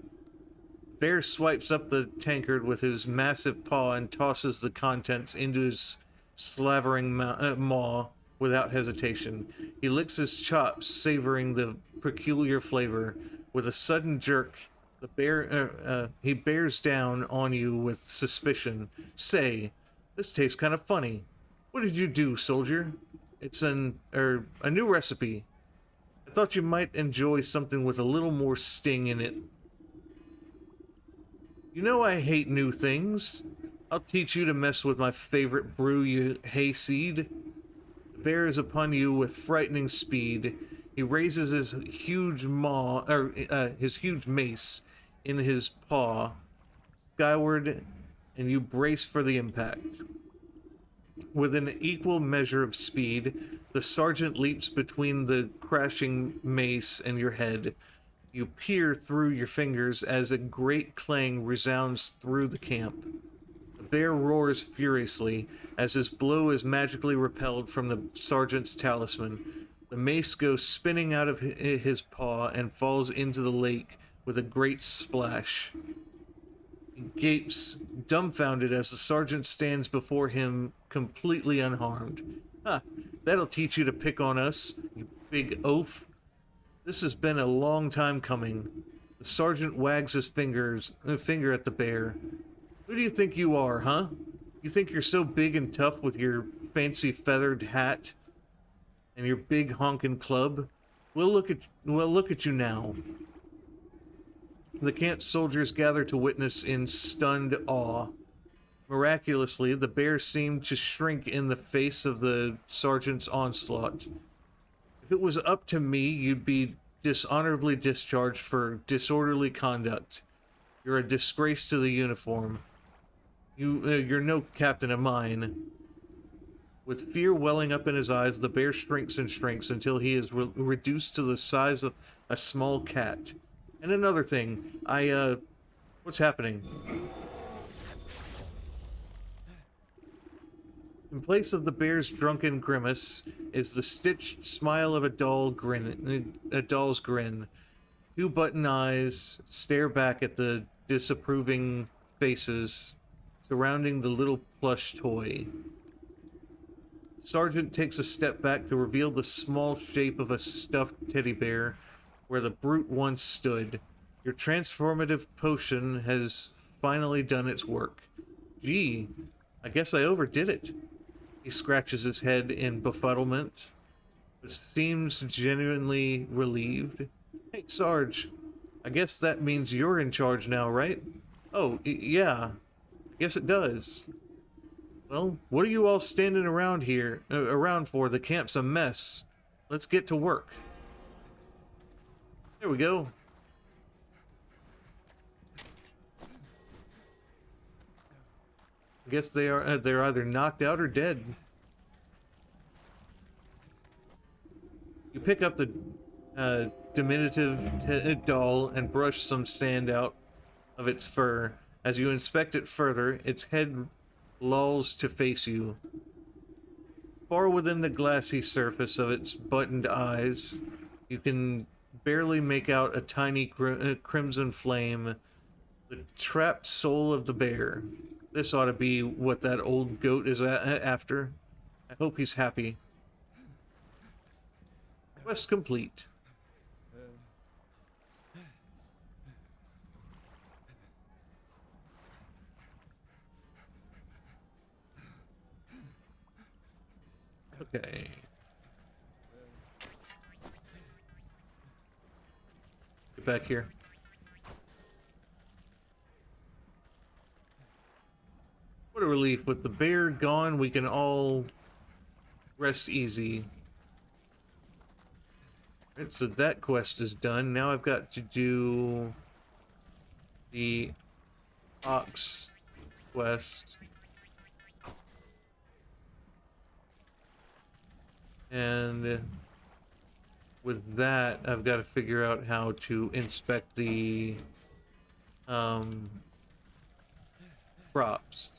Bear swipes up the tankard with his massive paw and tosses the contents into his slavering maw without hesitation. He licks his chops, savoring the peculiar flavor. With a sudden jerk, the bear he bears down on you with suspicion. Say, this tastes kind of funny. What did you do, soldier? It's a new recipe. I thought you might enjoy something with a little more sting in it. You know I hate new things. I'll teach you to mess with my favorite brew, you hayseed. The bear is upon you with frightening speed. He raises his huge his huge mace in his paw skyward, and you brace for the impact. With an equal measure of speed, the sergeant leaps between the crashing mace and your head. You peer through your fingers as a great clang resounds through the camp. The bear roars furiously as his blow is magically repelled from the sergeant's talisman. The mace goes spinning out of his paw and falls into the lake with a great splash. He gapes, dumbfounded, as the sergeant stands before him completely unharmed. Ha! That'll teach you to pick on us, you big oaf. This has been a long time coming. The sergeant wags his finger at the bear. Who do you think you are, huh? You think you're so big and tough with your fancy feathered hat and your big honkin' club? Well, look at you now. The camp soldiers gather to witness in stunned awe. Miraculously, the bear seemed to shrink in the face of the sergeant's onslaught. If it was up to me, you'd be dishonorably discharged for disorderly conduct. You're a disgrace to the uniform. You're no captain of mine. With fear welling up in his eyes, the bear shrinks and shrinks until he is reduced to the size of a small cat. And another thing, what's happening? In place of the bear's drunken grimace is the stitched smile of a doll's grin. Two button eyes stare back at the disapproving faces surrounding the little plush toy. Sergeant takes a step back to reveal the small shape of a stuffed teddy bear where the brute once stood. Your transformative potion has finally done its work. Gee, I guess I overdid it. He scratches his head in befuddlement, but seems genuinely relieved. Hey, Sarge, I guess that means you're in charge now, right? Oh, yeah, I guess it does. Well, what are you all standing around here, around for? The camp's a mess. Let's get to work. There we go. I guess they're either knocked out or dead. You pick up the diminutive doll and brush some sand out of its fur. As you inspect it further, its head lolls to face you. Far within the glassy surface of its buttoned eyes, you can barely make out a tiny crimson flame, the trapped soul of the bear. This ought to be what that old goat is after. I hope he's happy. Quest complete. Okay. Get back here. What a relief. With the bear gone, we can all rest easy. Right, so that quest is done. Now I've got to do the ox quest. And with that, I've got to figure out how to inspect the crops.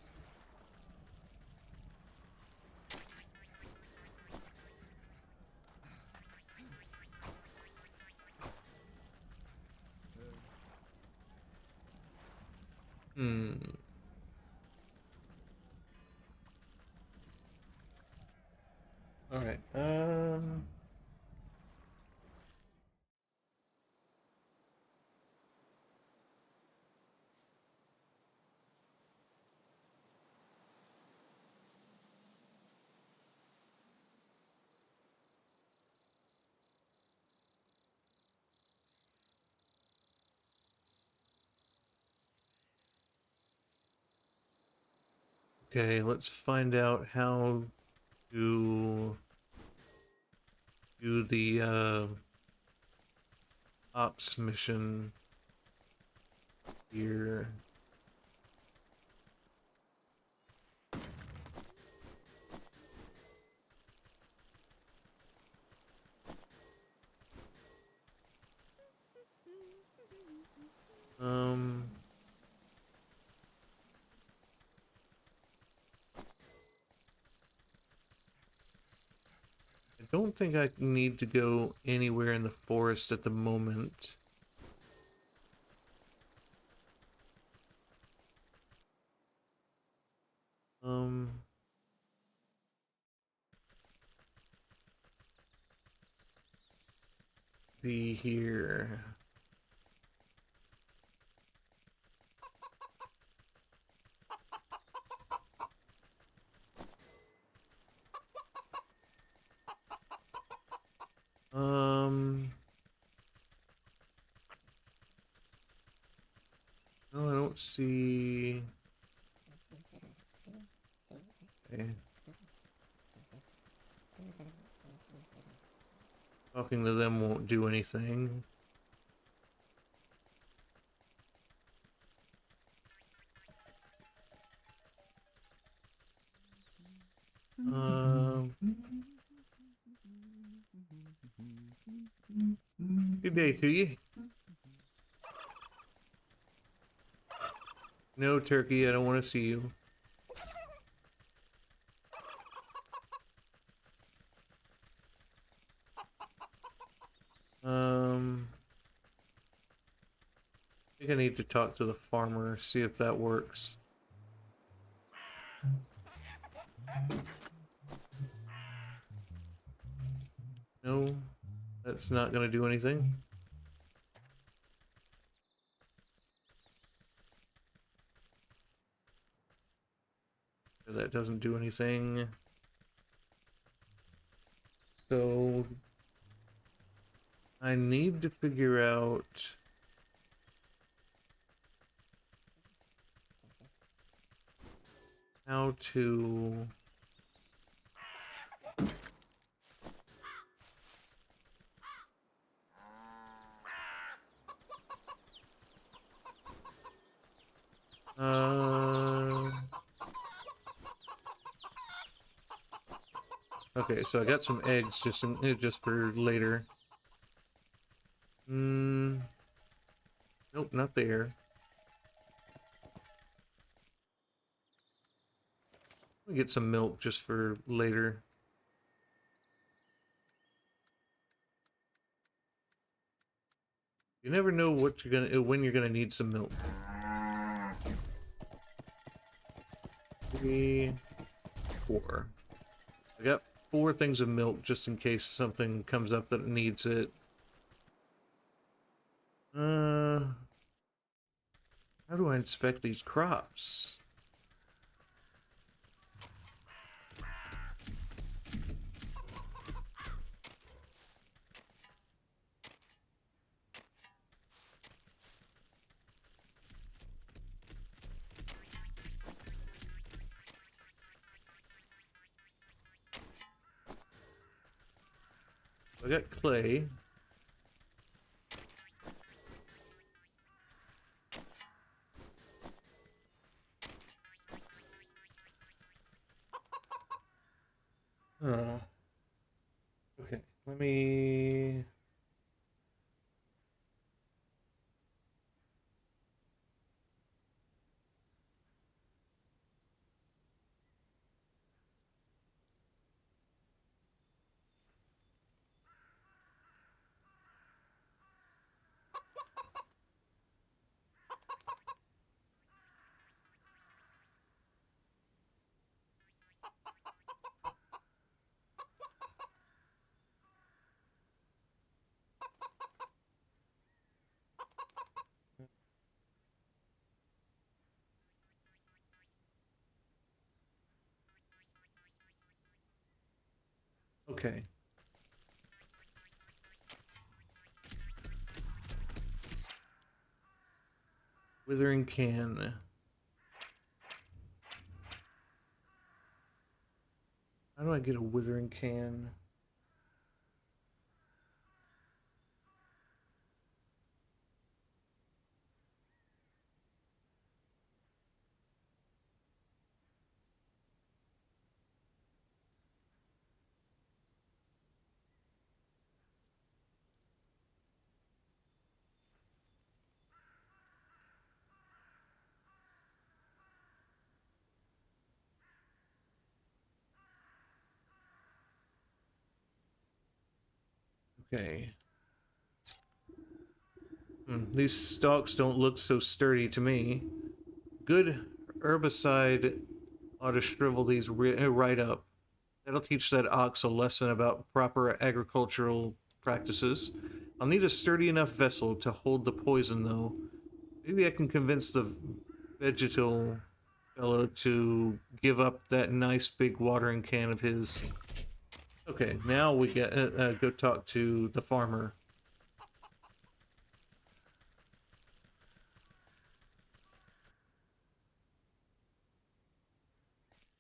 All right. Okay, let's find out how to do the ops mission here. I don't think I need to go anywhere in the forest at the moment. See here. No, I don't see. Okay. Talking to them won't do anything. Good day to you. No, turkey, I don't want to see you. I think I need to talk to the farmer, see if that works. No, that's not going to do anything. That doesn't do anything. So I need to figure out how to okay, so I got some eggs just for later. Nope, not there. Let me get some milk just for later. You never know what you're gonna when you're gonna need some milk. 3, 4. I got 4 things of milk just in case something comes up that needs it. How do I inspect these crops? I got clay. Oh. Okay, let me... Okay. Withering can. How do I get a withering can? Okay. These stalks don't look so sturdy to me. Good herbicide ought to shrivel these right up. That'll teach that ox a lesson about proper agricultural practices. I'll need a sturdy enough vessel to hold the poison, though. Maybe I can convince the vegetal fellow to give up that nice big watering can of his. Okay, now we get go talk to the farmer.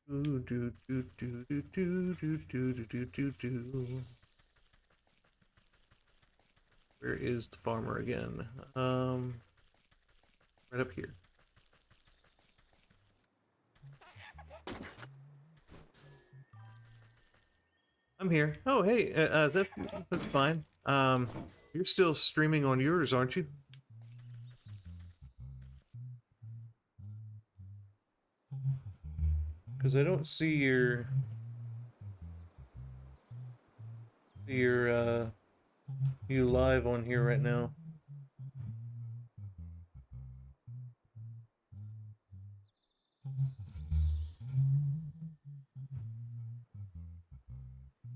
Do do do do do do do do do do do. Where is the farmer again? Right up here. I'm here. Oh, hey, that's fine. You're still streaming on yours, aren't you? Because I don't see your you live on here right now.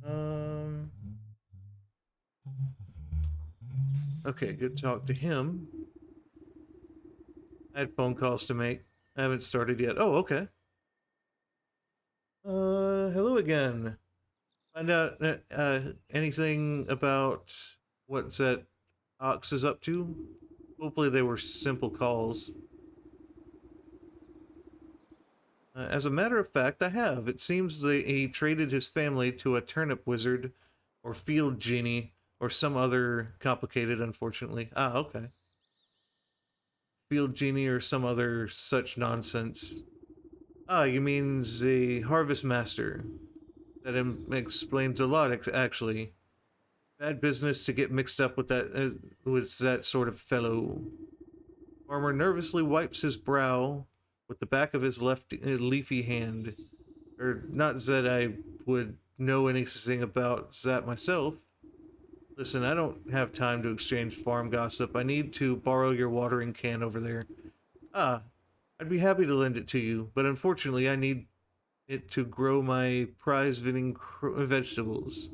Um, Okay, good talk to him. I had phone calls to make. I haven't started yet. Oh, okay. Hello again. Find out anything about what Zet Ox is up to? Hopefully they were simple calls. As a matter of fact, I have. It seems that he traded his family to a turnip wizard, or field genie, or some other complicated, unfortunately. Ah, okay. Field genie or some other such nonsense. Ah, you mean the harvest master. That explains a lot, actually. Bad business to get mixed up with that sort of fellow. Farmer nervously wipes his brow with the back of his left leafy hand. Not that I would know anything about that myself. Listen, I don't have time to exchange farm gossip. I need to borrow your watering can over there. Ah, I'd be happy to lend it to you, but unfortunately I need it to grow my prize-winning vegetables.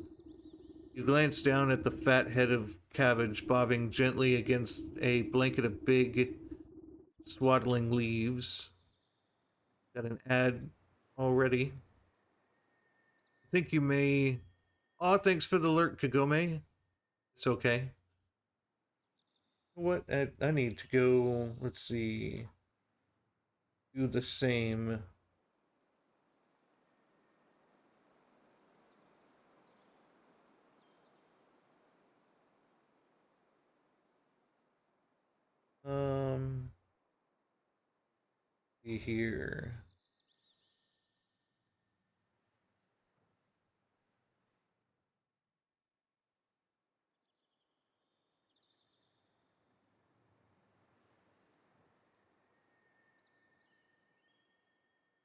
You glance down at the fat head of cabbage bobbing gently against a blanket of big, swaddling leaves. Got an ad already. I think you may... Aw, thanks for the alert, Kagome. It's okay. What? I need to go... Let's see... Do the same. See here.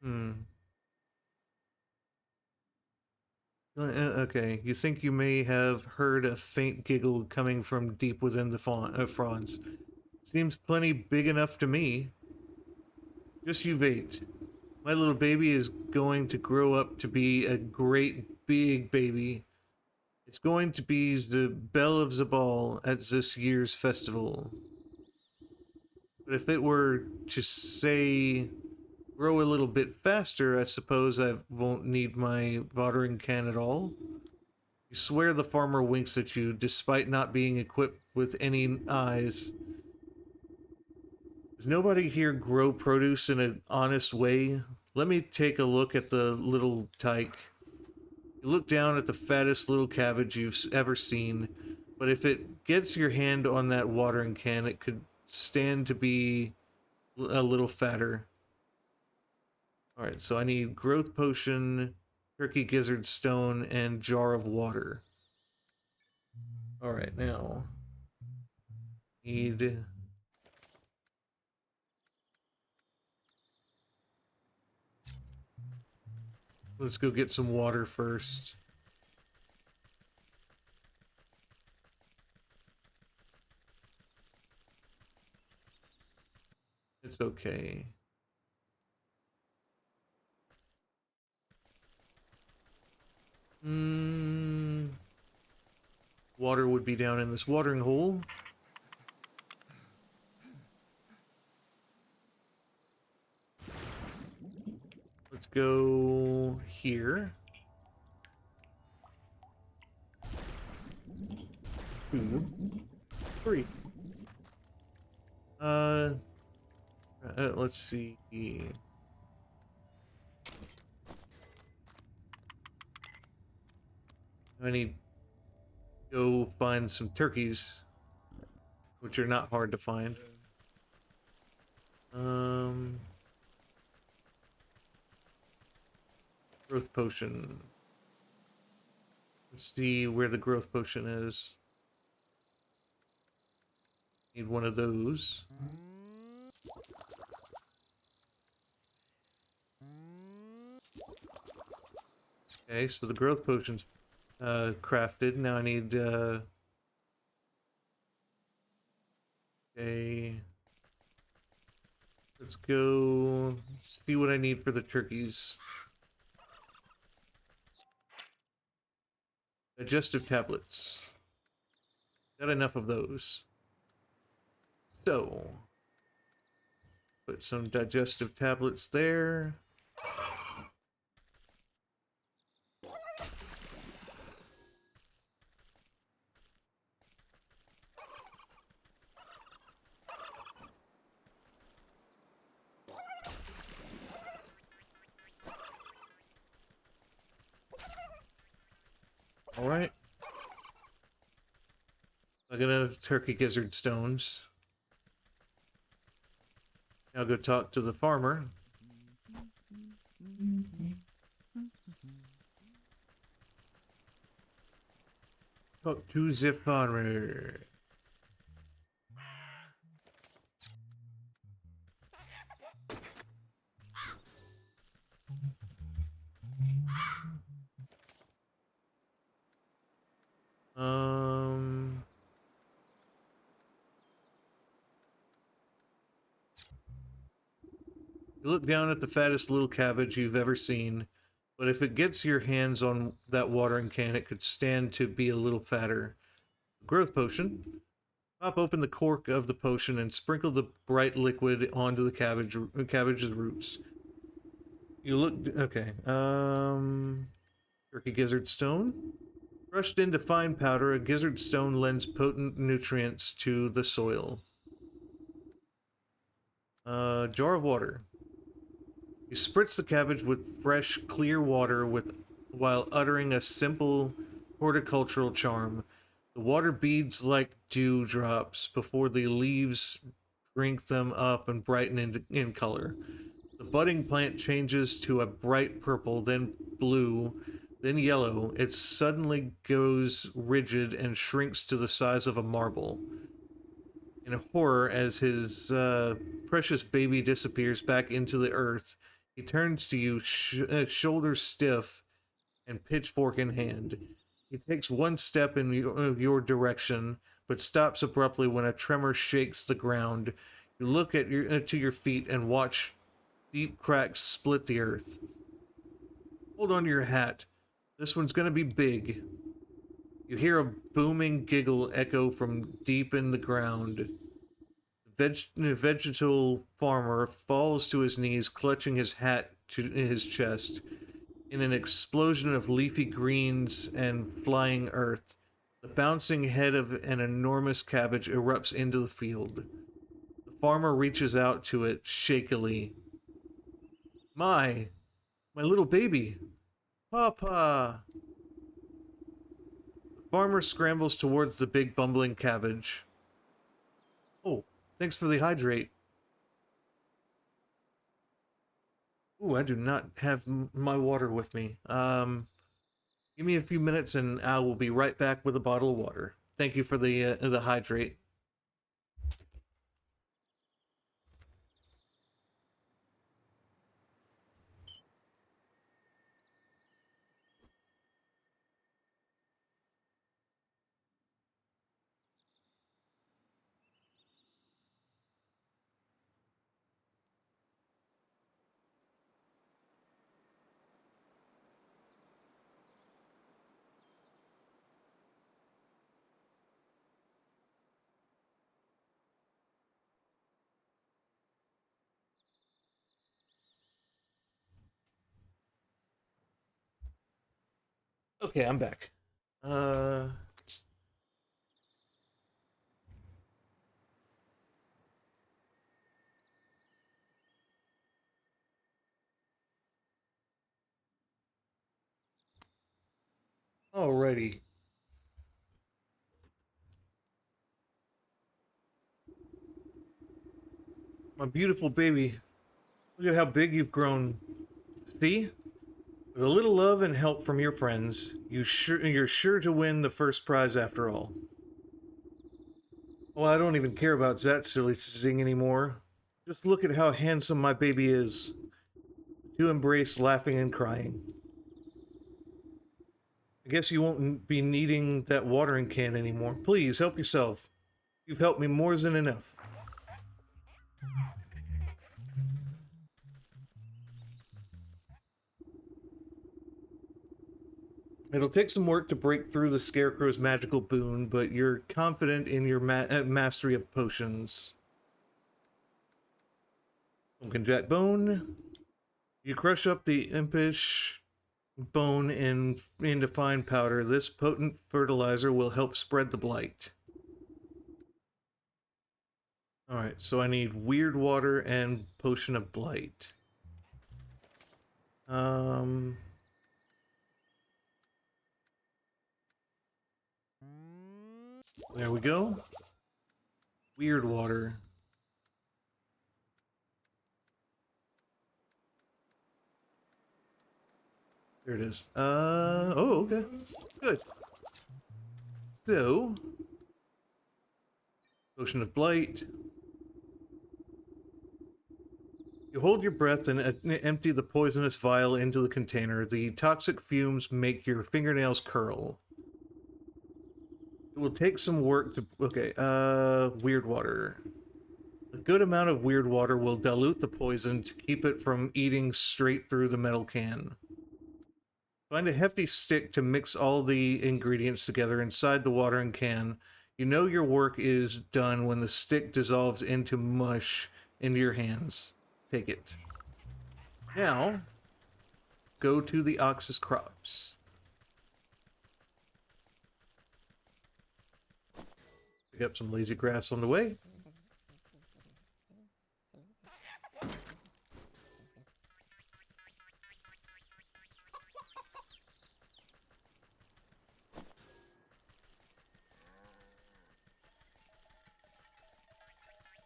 Hmm. Okay, you think you may have heard a faint giggle coming from deep within the fronds. Seems plenty big enough to me. Just you wait. My little baby is going to grow up to be a great big baby. It's going to be the belle of the ball at this year's festival. But if it were to say grow a little bit faster, I suppose I won't need my watering can at all. You swear the farmer winks at you despite not being equipped with any eyes. Does nobody here grow produce in an honest way? Let me take a look at the little tyke. You look down at the fattest little cabbage you've ever seen, but if it gets your hand on that watering can, it could stand to be a little fatter. Alright, so I need growth potion, turkey gizzard stone, and jar of water. Alright, now need... Let's go get some water first. It's okay. Water would be down in this watering hole. Let's go here. 2, 3. Let's see. I need to go find some turkeys, which are not hard to find. Growth potion. Let's see where the growth potion is. Need one of those. Okay, so the growth potion's crafted. Now I need okay. Let's go see what I need for the turkeys. Digestive tablets. Got enough of those. So, put some digestive tablets there. All right. I'm gonna turkey gizzard stones. Now go talk to the farmer. Talk to the farmer. Um, you look down at the fattest little cabbage you've ever seen, but if it gets your hands on that watering can, it could stand to be a little fatter. Growth potion. Pop open the cork of the potion and sprinkle the bright liquid onto the cabbage's roots. You look okay. Turkey gizzard stone. Crushed into fine powder, a gizzard stone lends potent nutrients to the soil. Jar of water. You spritz the cabbage with fresh, clear water while uttering a simple horticultural charm. The water beads like dewdrops before the leaves drink them up and brighten in color. The budding plant changes to a bright purple, then blue, then yellow. It suddenly goes rigid and shrinks to the size of a marble. In horror, as his precious baby disappears back into the earth, he turns to you, shoulders stiff and pitchfork in hand. He takes one step in your direction, but stops abruptly when a tremor shakes the ground. You look at to your feet and watch deep cracks split the earth. Hold on to your hat. This one's gonna be big. You hear a booming giggle echo from deep in the ground. The vegetal farmer falls to his knees, clutching his hat to his chest. In an explosion of leafy greens and flying earth, the bouncing head of an enormous cabbage erupts into the field. The farmer reaches out to it shakily. My little baby. Papa. The farmer scrambles towards the big bumbling cabbage. Oh, thanks for the hydrate. Ooh, I do not have my water with me. Give me a few minutes and I will be right back with a bottle of water. Thank you for the hydrate. Okay, I'm back. Uh, Alrighty. My beautiful baby. Look at how big you've grown. See? With a little love and help from your friends, you're sure to win the first prize after all. Well, I don't even care about that silly thing anymore. Just look at how handsome my baby is. The two embrace, laughing and crying. I guess you won't be needing that watering can anymore. Please, help yourself. You've helped me more than enough. It'll take some work to break through the Scarecrow's magical boon, but you're confident in your mastery of potions. Pumpkin jack bone. You crush up the impish bone into fine powder. This potent fertilizer will help spread the blight. Alright, so I need weird water and potion of blight. There we go. Weird water. There it is. Oh, okay. Good. So, potion of blight. You hold your breath and empty the poisonous vial into the container. The toxic fumes make your fingernails curl. It will take some work to... Okay, weird water. A good amount of weird water will dilute the poison to keep it from eating straight through the metal can. Find a hefty stick to mix all the ingredients together inside the watering can. You know your work is done when the stick dissolves into mush into your hands. Take it. Now, go to the ox's crops. Pick up some lazy grass on the way.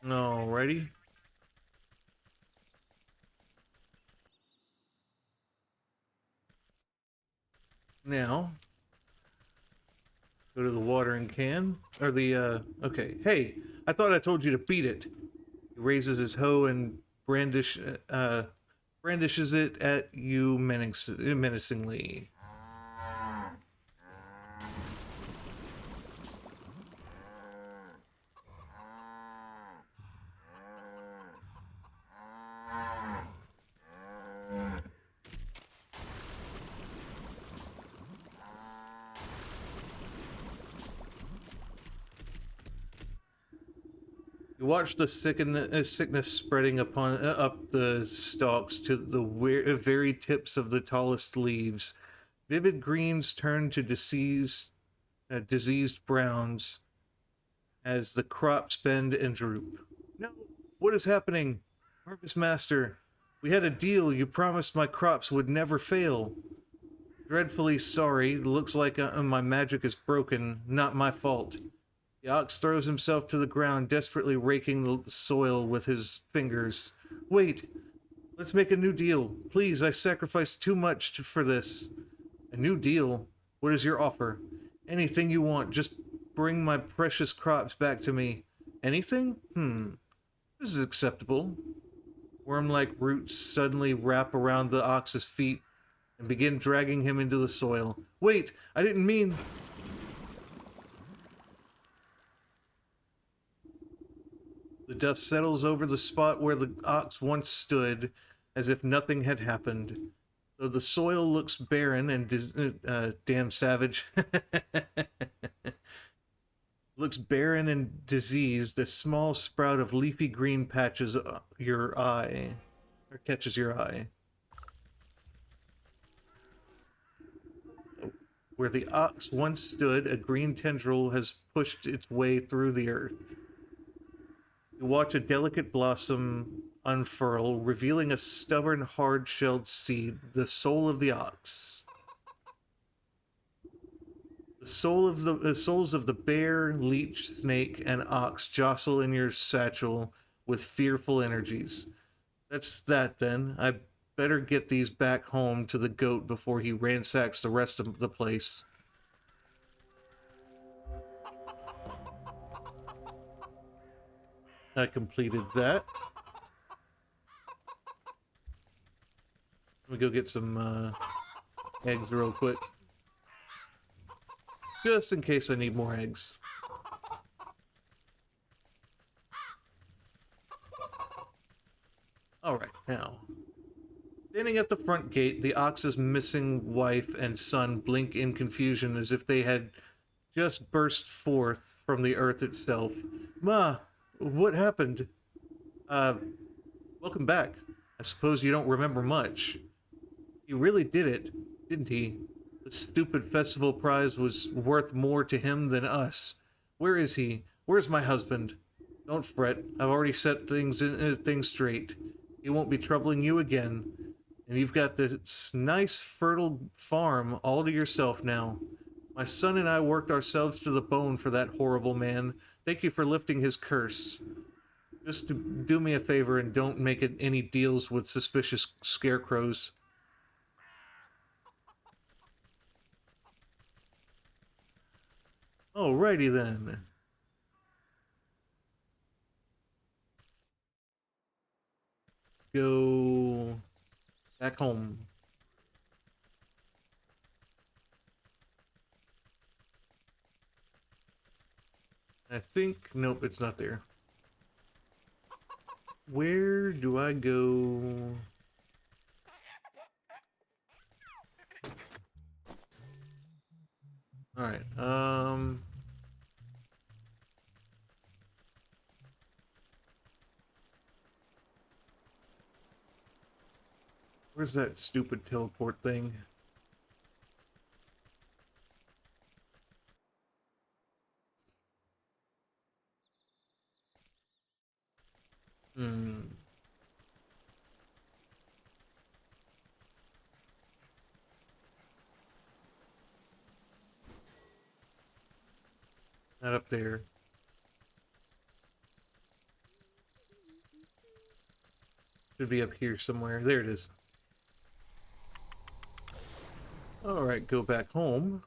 Alrighty. Now, go to the watering can. Or the, okay. Hey, I thought I told you to beat it. He raises his hoe and brandishes it at you menacingly. You watch the sickness spreading up the stalks to the very tips of the tallest leaves. Vivid greens turn to diseased browns as the crops bend and droop. No, what is happening? Harvest Master, we had a deal. You promised my crops would never fail. Dreadfully sorry. Looks like my magic is broken. Not my fault. The ox throws himself to the ground, desperately raking the soil with his fingers. Wait, let's make a new deal. Please, I sacrificed too much for this. A new deal? What is your offer? Anything you want, just bring my precious crops back to me. Anything? This is acceptable. Worm-like roots suddenly wrap around the ox's feet and begin dragging him into the soil. Wait, I didn't mean... The dust settles over the spot where the ox once stood, as if nothing had happened. Though the soil looks barren and damn savage, looks barren and diseased, a small sprout of leafy green patches your eye, or catches your eye. Where the ox once stood, a green tendril has pushed its way through the earth. You watch a delicate blossom unfurl, revealing a stubborn, hard-shelled seed, the soul of the ox. The souls of the bear, leech, snake, and ox jostle in your satchel with fearful energies. That's that, then. I better get these back home to the goat before he ransacks the rest of the place. I completed that. Let me go get some eggs real quick. Just in case I need more eggs. Alright, now. Standing at the front gate, the ox's missing wife and son blink in confusion as if they had just burst forth from the earth itself. Ma, what happened? Welcome back. I suppose you don't remember much. He really did it, didn't he? The stupid festival prize was worth more to him than us. Where is he? Where's my husband? Don't fret. I've already set things straight. He won't be troubling you again. And you've got this nice fertile farm all to yourself now. My son and I worked ourselves to the bone for that horrible man. Thank you for lifting his curse. Just do me a favor and don't make any deals with suspicious scarecrows. Alrighty then. Go back home. I think, nope, it's not there. Where do I go? Alright, where's that stupid teleport thing? Hmm. Not up there. Should be up here somewhere. There it is. Alright, go back home.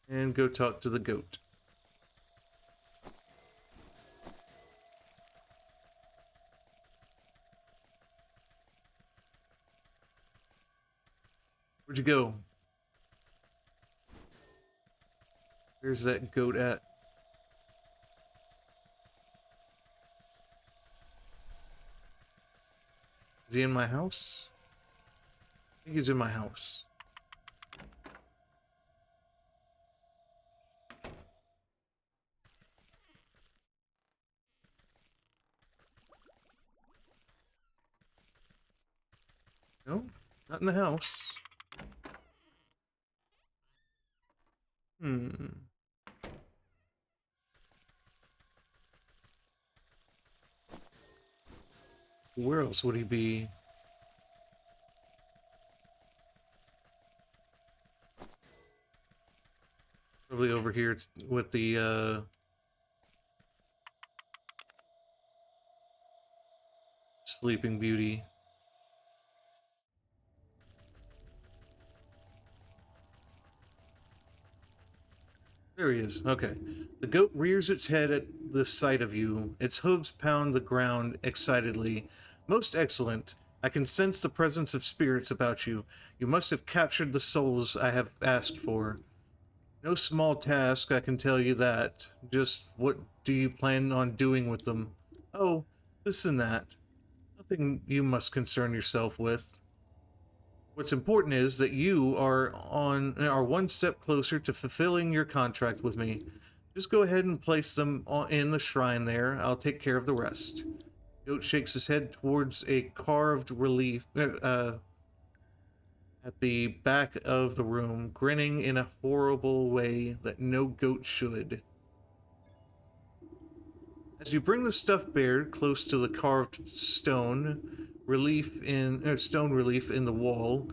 And go talk to the goat. Where'd you go? Where's that goat at? Is he in my house? I think he's in my house. No, not in the house. Hmm. Where else would he be? Probably over here with the Sleeping Beauty. There he is. Okay. The goat rears its head at the sight of you. Its hooves pound the ground excitedly. Most excellent. I can sense the presence of spirits about you. You must have captured the souls I have asked for. No small task, I can tell you that. Just what do you plan on doing with them? Oh, this and that. Nothing you must concern yourself with. What's important is that you are one step closer to fulfilling your contract with me. Just go ahead and place them in the shrine there. I'll take care of the rest. Goat shakes his head towards a carved relief at the back of the room, grinning in a horrible way that no goat should. As you bring the stuffed bear close to the carved stone relief in the wall,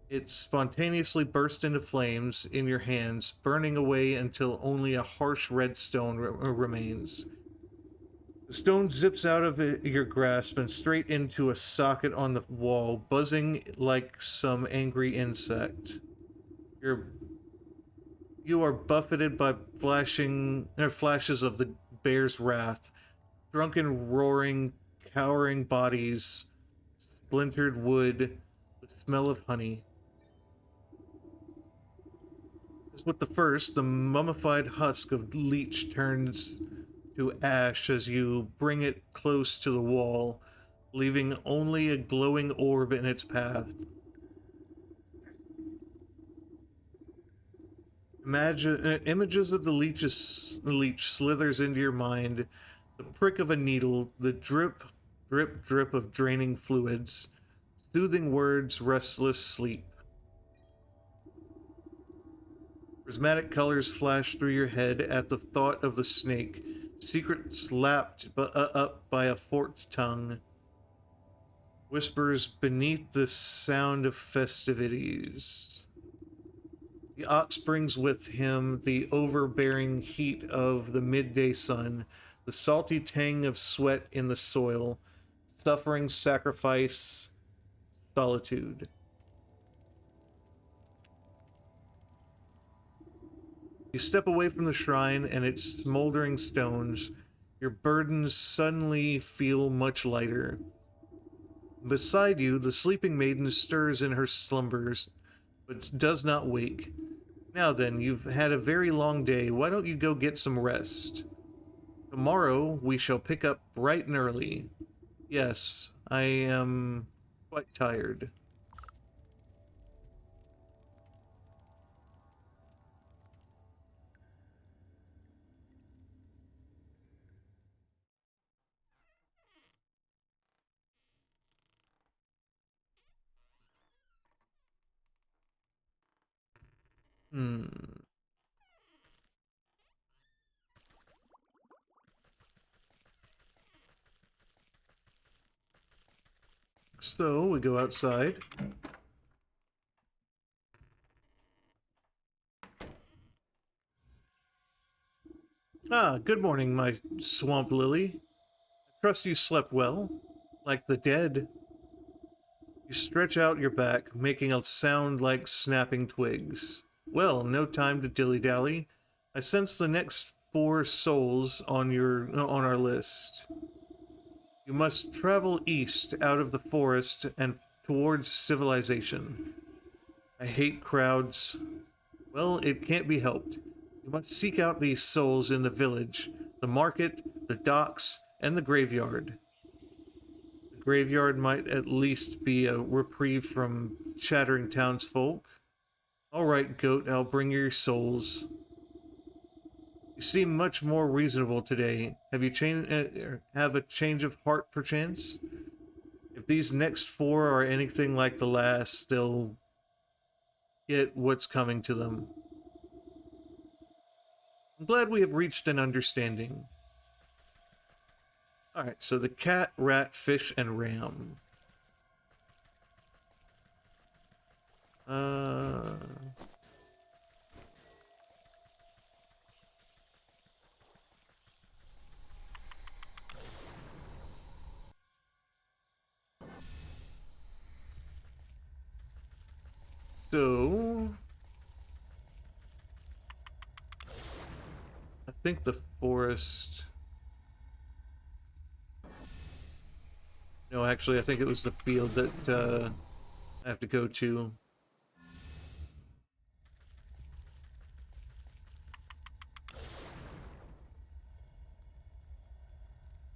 it spontaneously bursts into flames in your hands, burning away until only a harsh red stone remains. The stone zips out of your grasp and straight into a socket on the wall, buzzing like some angry insect. You are buffeted by flashes of the bear's wrath, drunken roaring, cowering bodies, splintered wood, the smell of honey. As with the first, the mummified husk of leech turns to ash as you bring it close to the wall, leaving only a glowing orb in its path. Imagine images of the leech slithers into your mind, the prick of a needle, the drip, drip, drip of draining fluids, soothing words, restless sleep. Prismatic colors flash through your head at the thought of the snake, secrets lapped up by a forked tongue, whispers beneath the sound of festivities. The ox brings with him the overbearing heat of the midday sun, the salty tang of sweat in the soil, suffering, sacrifice, solitude. You step away from the shrine and its smoldering stones. Your burdens suddenly feel much lighter. Beside you, the sleeping maiden stirs in her slumbers, but does not wake. Now then, you've had a very long day. Why don't you go get some rest? Tomorrow we shall pick up bright and early. Yes, I am quite tired. Hmm. So we go outside. Ah, good morning, my swamp lily. I trust you slept well. Like the dead. You stretch out your back, making a sound like snapping twigs. Well, no time to dilly-dally. I sense the next 4 souls on our list. You must travel east out of the forest and towards civilization. I hate crowds. Well, it can't be helped. You must seek out these souls in the village, the market, the docks, and the graveyard. The graveyard might at least be a reprieve from chattering townsfolk. All right, goat, I'll bring your souls. You seem much more reasonable today. Have you have a change of heart, perchance? If these next 4 are anything like the last, they'll get what's coming to them. I'm glad we have reached an understanding. Alright, so the cat, rat, fish, and ram. Uh... So... I think the forest... No, actually, I think it was the field that I have to go to.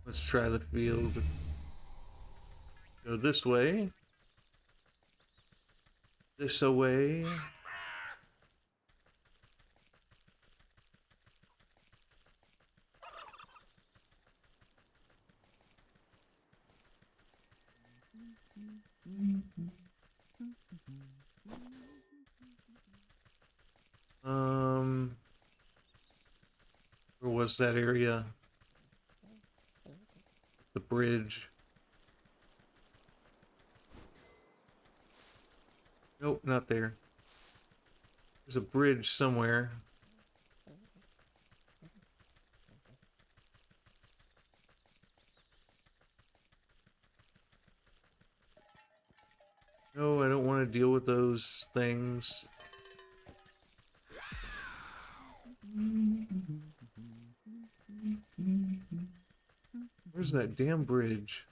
Let's try the field. Go this way. This away. Where was that area? The bridge. Nope, not there. There's a bridge somewhere. No, I don't want to deal with those things. Where's that damn bridge?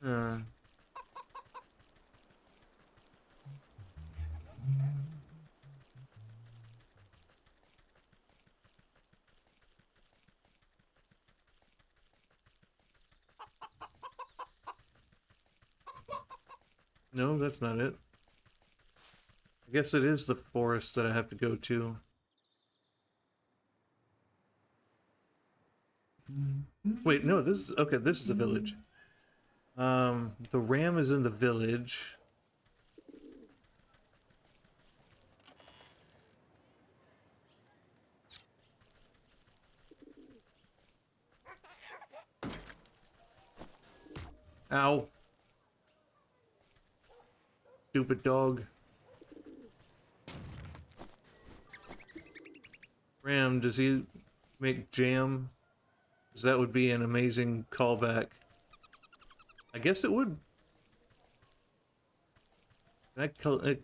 Uh. No, that's not it. I guess it is the forest that I have to go to. Wait, no, this is okay, this is the village. The ram is in the village. Ow. Stupid dog. Ram, does he make jam? Because that would be an amazing callback. I guess it would. Can I call it?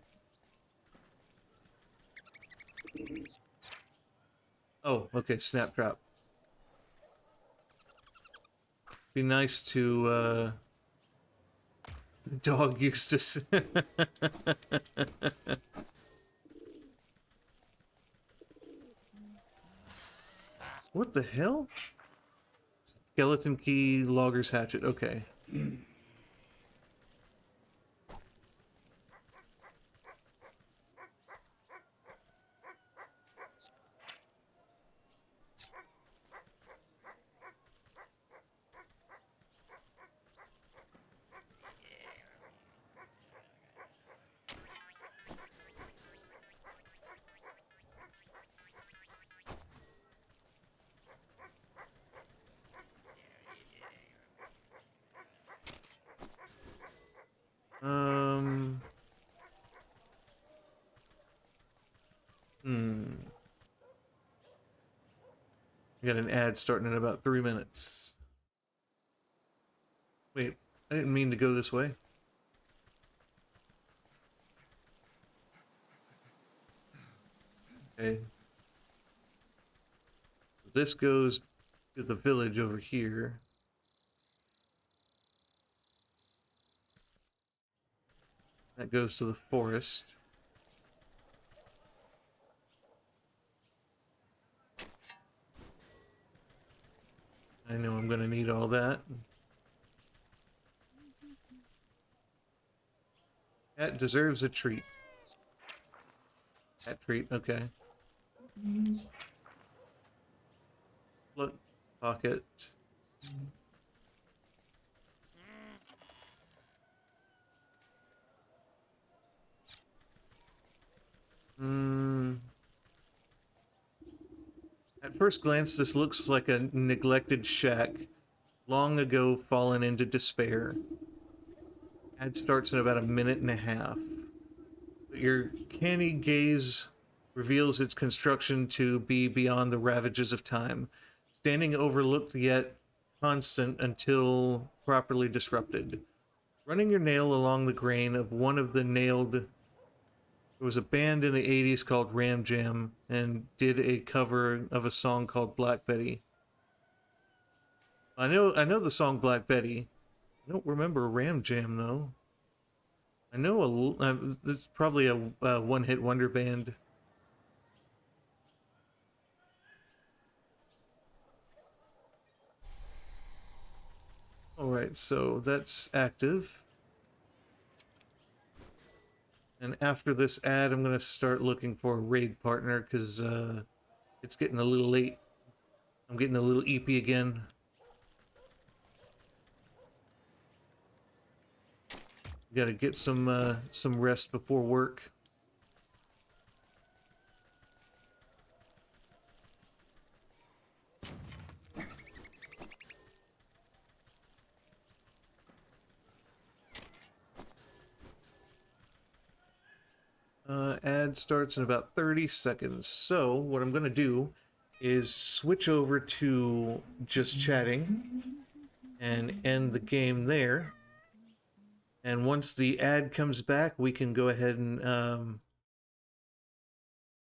Oh, okay, snap trap. Be nice to, the dog Eustace. What the hell? Skeleton key, logger's hatchet. Okay. Um. Hmm. I got an ad starting in about 3 minutes. Wait, I didn't mean to go this way. Okay. This goes to the village over here. That goes to the forest. I know I'm gonna need all that. That deserves a treat. That treat, okay. Look, pocket. Hmm. At first glance, this looks like a neglected shack, long ago fallen into despair. Ad starts in about a minute and a half. But your canny gaze reveals its construction to be beyond the ravages of time, standing overlooked yet constant until properly disrupted. Running your nail along the grain of one of the nailed. There was a band in the 80s called Ram Jam and did a cover of a song called Black Betty. I know the song Black Betty. I don't remember Ram Jam though. I know it's probably a one-hit wonder band. All right, so that's active. And after this ad, I'm gonna start looking for a raid partner because it's getting a little late. I'm getting a little eepy again. Gotta get some rest before work. Ad starts in about 30 seconds. So what I'm gonna do is switch over to just chatting and end the game there. And once the ad comes back, we can go ahead and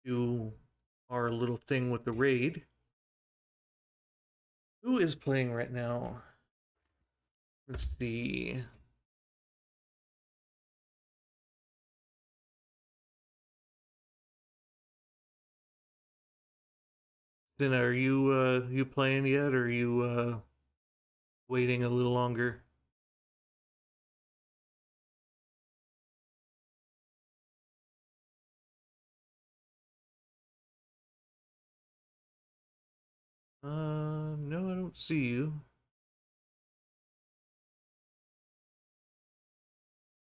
do our little thing with the raid. Who is playing right now? Let's see. Then are you playing yet, or are you waiting a little longer? don't see you.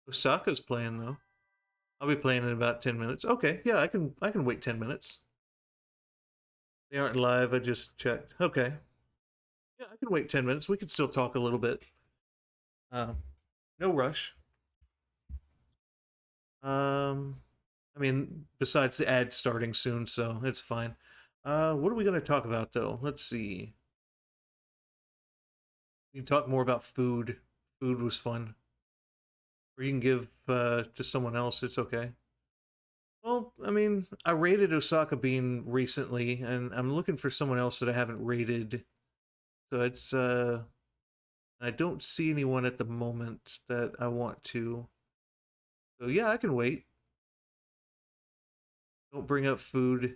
Osaka's playing though. I'll be playing in about 10 minutes. Okay, yeah, I can wait 10 minutes. They aren't live. I just checked. Okay, yeah, I can wait 10 minutes. We can still talk a little bit. Um, no rush. Um, I mean, besides the ad starting soon, so it's fine. What are we gonna talk about though? Let's see. We can talk more about food. Food was fun. Or you can give to someone else. It's okay. Well, I mean, I rated Osaka Bean recently, and I'm looking for someone else that I haven't rated. So it's I don't see anyone at the moment that I want to. So yeah, I can wait. Don't bring up food.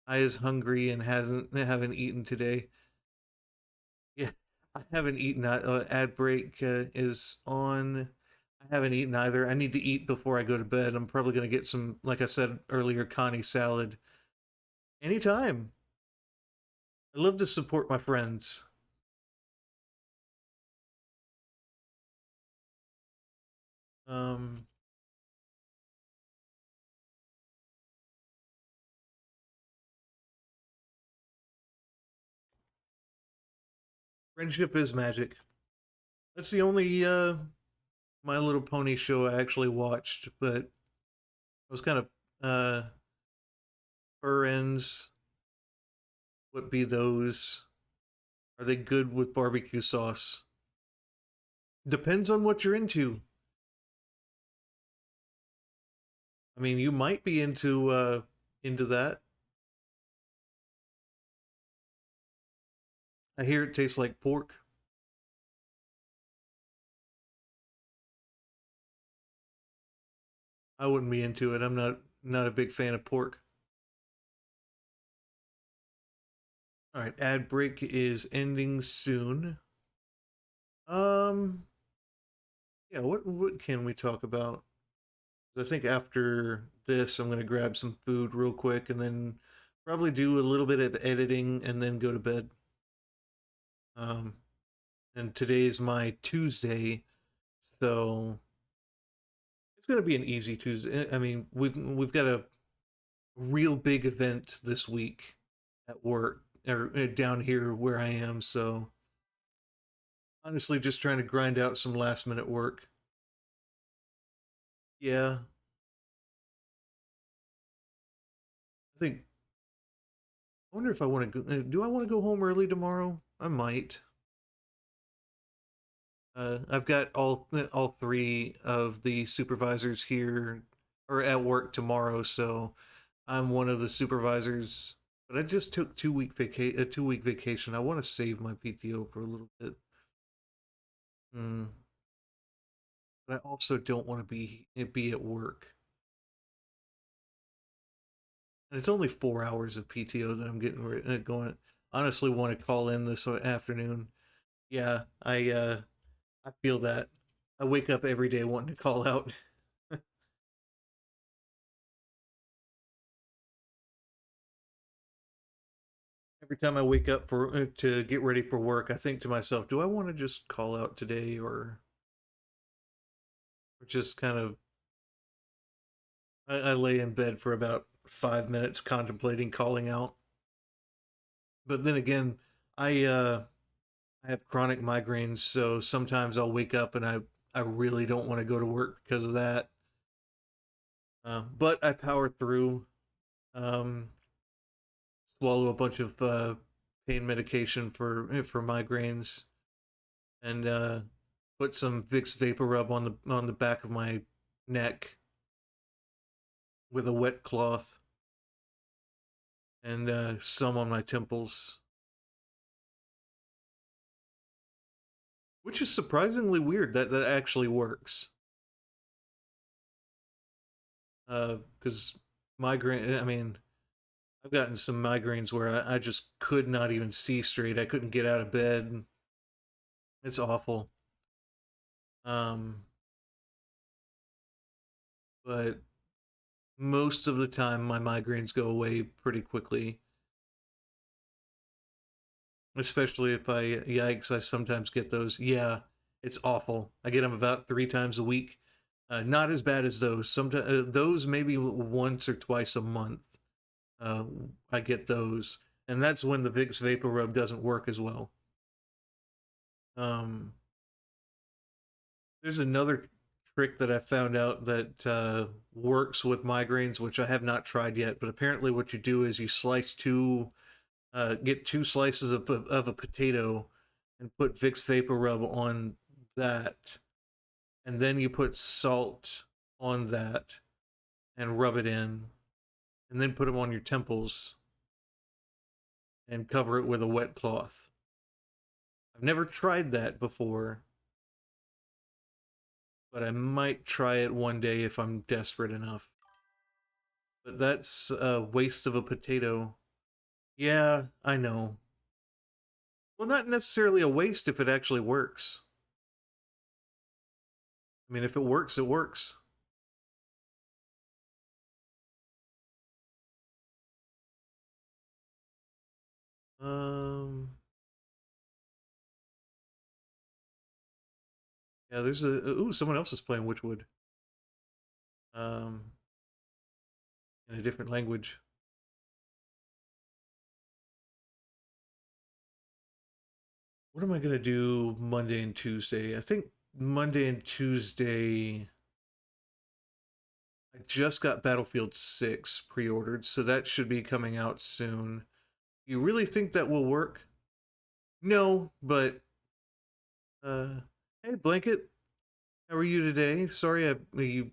I is hungry and haven't eaten today. Yeah, I haven't eaten. Ad break is on. I haven't eaten either. I need to eat before I go to bed. I'm probably gonna get some, like I said earlier, Connie salad. Anytime. I love to support my friends. Um, Friendship is magic. That's the only My Little Pony show I actually watched, but I was kind of fur ends. What be those? Are they good with barbecue sauce? Depends on what you're into. I mean, you might be into that. I hear it tastes like pork. I wouldn't be into it. I'm not a big fan of pork. All right, ad break is ending soon. Um, yeah, what can we talk about? I think after this, I'm gonna grab some food real quick and then probably do a little bit of editing and then go to bed. Um, and today's my Tuesday, so it's gonna be an easy Tuesday. I mean, we've got a real big event this week at work or down here where I am, so honestly, just trying to grind out some last minute work. Yeah, I think. I wonder if I want to go. Do I want to go home early tomorrow? I might. I've got all three of the supervisors here or at work tomorrow, so I'm one of the supervisors. But I just took 2 week vacation. I want to save my PTO for a little bit. Mm. But I also don't want to be at work. And it's only 4 hours of PTO that I'm going. Honestly, want to call in this afternoon. Yeah, I feel that. I wake up every day wanting to call out. Every time I wake up for to get ready for work, I think to myself, do I want to just call out today or just kind of I lay in bed for about 5 minutes contemplating calling out. But then again, I have chronic migraines, so sometimes I'll wake up and I really don't want to go to work because of that. But I power through. Um, Swallow a bunch of pain medication for migraines, and put some Vicks Vapor Rub on the back of my neck with a wet cloth, and some on my temples, which is surprisingly weird that that actually works. Because migraine, I mean, I've gotten some migraines where I just could not even see straight. I couldn't get out of bed. It's awful. Um, but most of the time, my migraines go away pretty quickly. Especially if yikes, I sometimes get those. Yeah, it's awful. I get them about 3 times a week. Not as bad as those. Sometimes those maybe once or twice a month. Uh, I get those, and that's when the Vicks Vapor Rub doesn't work as well. Um, there's another trick that I found out that works with migraines, which I have not tried yet. But apparently, what you do is you get 2 slices of a potato, and put Vicks Vapor Rub on that, and then you put salt on that and rub it in, and then put them on your temples and cover it with a wet cloth. I've never tried that before, but I might try it one day if I'm desperate enough. But that's a waste of a potato. Yeah, I know. Well, not necessarily a waste if it actually works. I mean, if it works, it works. Um, yeah, there's a ooh, someone else is playing Witchwood. Um, in a different language. What am I gonna do Monday and Tuesday? I think Monday and Tuesday. I just got Battlefield 6 pre-ordered, so that should be coming out soon. You really think that will work? No, but hey, Blanket, how are you today? Sorry, I'm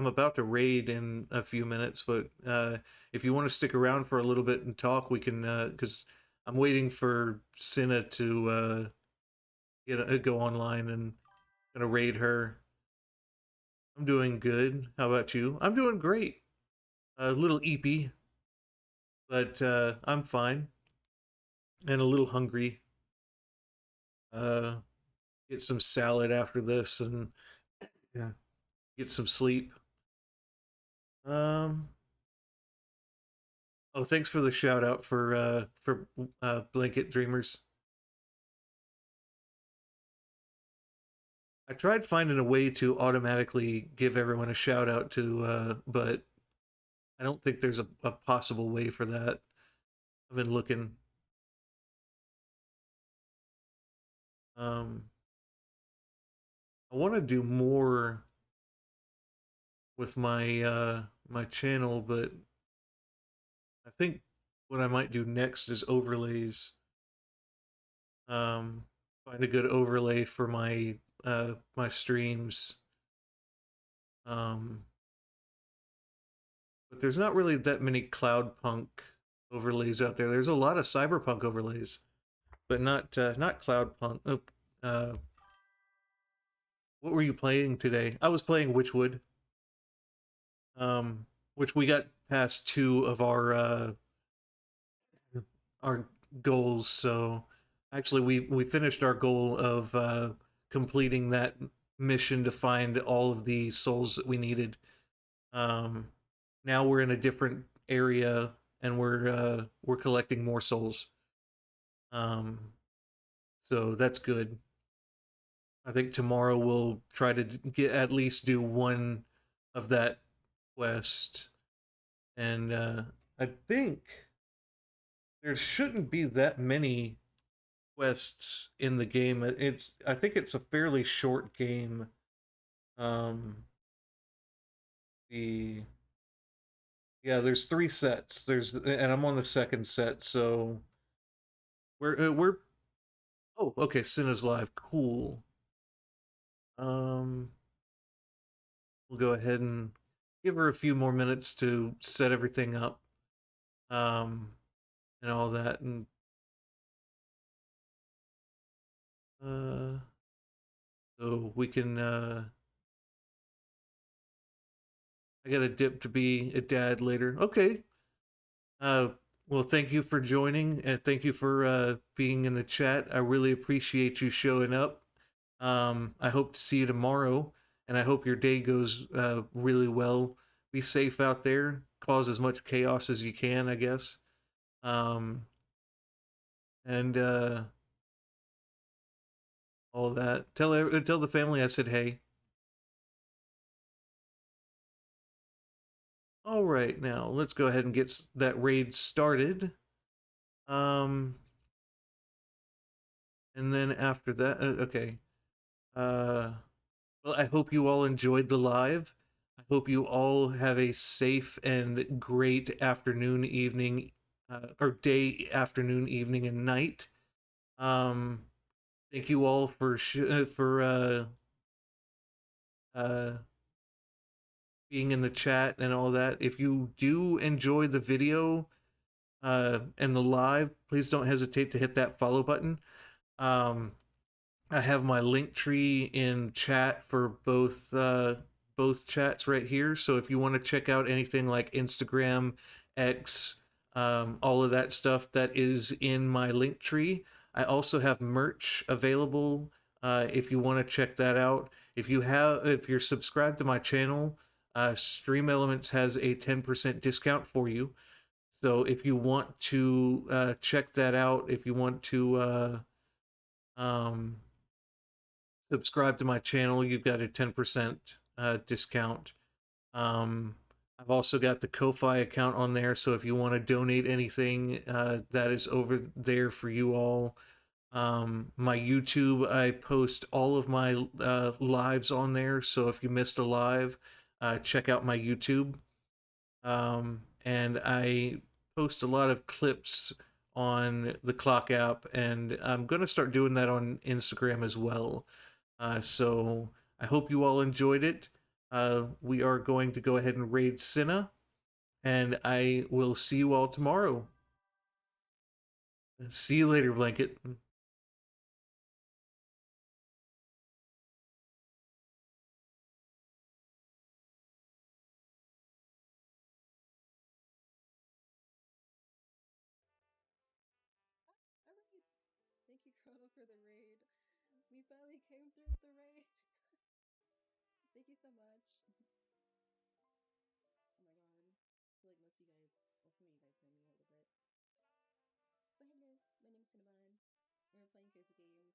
about to raid in a few minutes, but if you want to stick around for a little bit and talk, we can. Because I'm waiting for Cinna to go online and gonna raid her. I'm doing good. How about you? I'm doing great. A little eepy, but I'm fine and a little hungry. Uh, get some salad after this and yeah, get some sleep. Um, oh, thanks for the shout out for Blanket Dreamers. I tried finding a way to automatically give everyone a shout out but I don't think there's a possible way for that. I've been looking. Um, I want to do more with my channel, but I think what I might do next is overlays. Um, find a good overlay for my streams. Um, but there's not really that many cloud punk overlays out there. There's a lot of cyberpunk overlays, but not cloud punk. Oh, uh, what were you playing today? I was playing Witchwood, which we got past 2 of our goals. So actually, we finished our goal of completing that mission to find all of the souls that we needed. Um, now we're in a different area and we're collecting more souls. Um, so that's good. I think tomorrow we'll try to get at least do one of that quest, and I think there shouldn't be that many quests in the game. I think it's a fairly short game. Um, the yeah, there's 3 sets. And I'm on the second set, so we're oh, okay. Cinna's live, cool. Um, we'll go ahead and give her a few more minutes to set everything up, um, and all that, and uh, so we can. I got a dip to be a dad later. Okay. Uh, well, thank you for joining, and thank you for being in the chat. I really appreciate you showing up. I hope to see you tomorrow, and I hope your day goes really well. Be safe out there. Cause as much chaos as you can, I guess. Um, and all that. Tell the family I said hey. All right, now let's go ahead and get that raid started. Um, and then after that, okay. Uh, well, I hope you all enjoyed the live. I hope you all have a safe and great afternoon, evening, or day, afternoon, evening, and night. Um, thank you all for uh, being in the chat and all that. If you do enjoy the video and the live, please don't hesitate to hit that follow button. Um, I have my link tree in chat for both chats right here. So if you want to check out anything like Instagram, X, all of that stuff, that is in my link tree. I also have merch available if you want to check that out. If you're subscribed to my channel, Stream Elements has a 10% discount for you. So if you want to check that out, if you want to um, subscribe to my channel, you've got a 10% discount. Um, I've also got the Ko-Fi account on there, so if you want to donate anything, that is over there for you all. My YouTube, I post all of my lives on there, so if you missed a live, check out my YouTube. And I post a lot of clips on the Clock app, and I'm going to start doing that on Instagram as well. So I hope you all enjoyed it. We are going to go ahead and raid Cinna, and I will see you all tomorrow. See you later, Blanket. Alright. Thank you, Chrono, for the raid. We finally came through with the raid. Thank you so much. Oh my god. I feel like most of you guys, well, some of you guys know me a little bit. But hey there, my name's Cinnabon, and we're playing cozy games.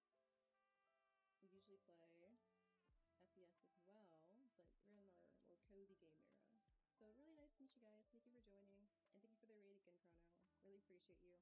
We usually play FPS as well, but we're in our little cozy game era. So really nice to meet you guys. Thank you for joining, and thank you for the raid again, Chrono. Really appreciate you.